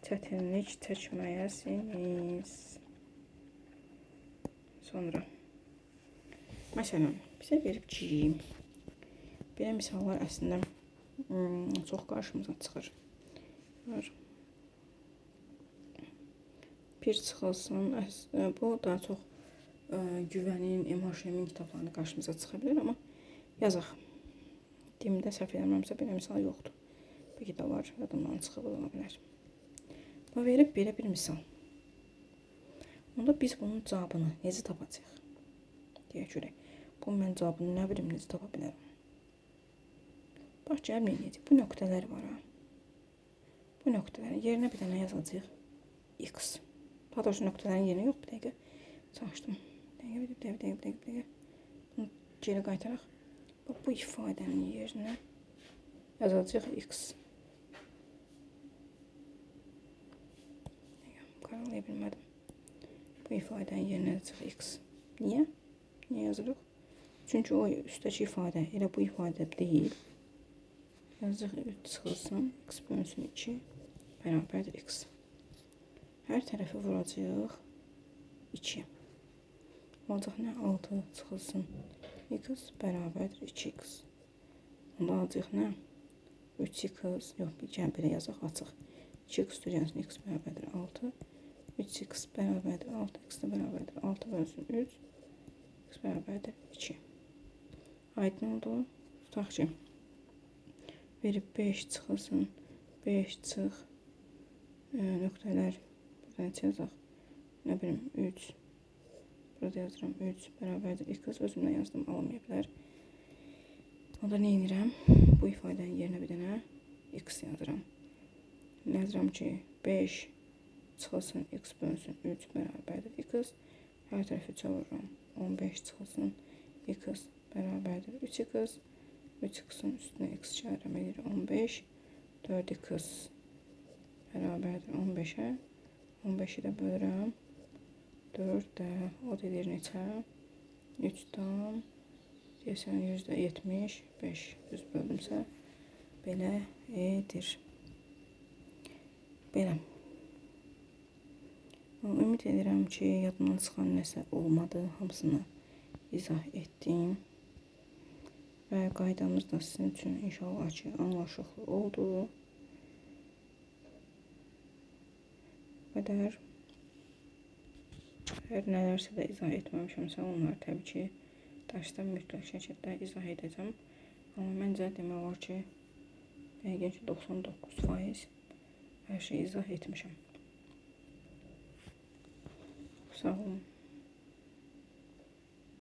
çətinlik çəkməyəsiniz. Sonra məsələn, bizə verib ki, belə misallar əslində çox qarşımıza çıxır. Bir çıxılsın, bu daha çox güvənin, emoşemin kitablarında qarşımıza çıxa bilər, amma yazaq. Dilimdə səhv eləmirəmsə belə misal yoxdur. Bəlkə də var, yadımdan çıxıb ola bilər. Bu verib belə bir misal. Onda biz bunun cavabını necə tapacağıq? Deyək görək. Bunun mən cavabını nə bilim necə tapa bilərəm? Bax, gəlin eləyəcək. Bu nöqtələr var ha. Bu nöqtələrin yerinə bir dənə yazacağıq. X. Daha doğrusu nöqtələrin yerinə yox, bir dəqiqə çalışdım. Bir dəqiqə. Bunu geri qaytaraq. Bax, bu ifadənin yerinə yazacağıq X. Qaralaya bilmədim. Bu ifadənin yerinə yazacağıq X. Niyə? Niyə yazırıq? Çünki o üstdəki ifadə elə bu ifadə deyil. Yazacaq 3 çıxılsın, X bölünsün 2 bərabərdir X. Hər tərəfi vuracaq 2. Olacaq nə? 6 çıxılsın, X bərabərdir 2X. Onda alacaq nə? 3X, yox, bir gəlin belə yazaq, açıq. 2X tücənsün, X bərabərdir 6. 3X bərabərdir 6, X də bərabərdir 6 bölünsün 3. X bərabərdir 2. Aydın oldu. Tutaq ki, verib 5 çıxılsın, 5 çıx, nöqtələr, burada neçə yazaq? Nə bilim, 3. Burada yazıram 3 bərabərdir X, özümdən yazdım, alınmaya bilər. Onda nə edirəm? Bu ifadənin yerinə bir dənə X yazıram. Yazıram ki, 5 çıxılsın, X bölünsün 3 bərabərdir X. Hər tərəfi çevirirəm. 15 çıxılsın, X bərabərdir 3X. 3X'ın üstünə X çağırım edir 15. 4X bərabərdir 15'ə. 15'i də bölürəm. 4'də o edir neçə? 3'dan deyəsən %75 düz bölümsə belə edir. Belə. Ümid edirəm ki, yadımdan çıxan nəsə olmadı. Hamısını izah etdim. Və qaydamız da sizin üçün inşallah ki, anlaşıqlı oldu. Bu qədər. Hər nələrsə də izah etməmişəmsə, onları təbii ki, dərsdə mütləq şəkildə izah edəcəm. Amma məncə demək olar ki, yəqin ki 99% hər şeyi izah etmişəm. Sağ olun.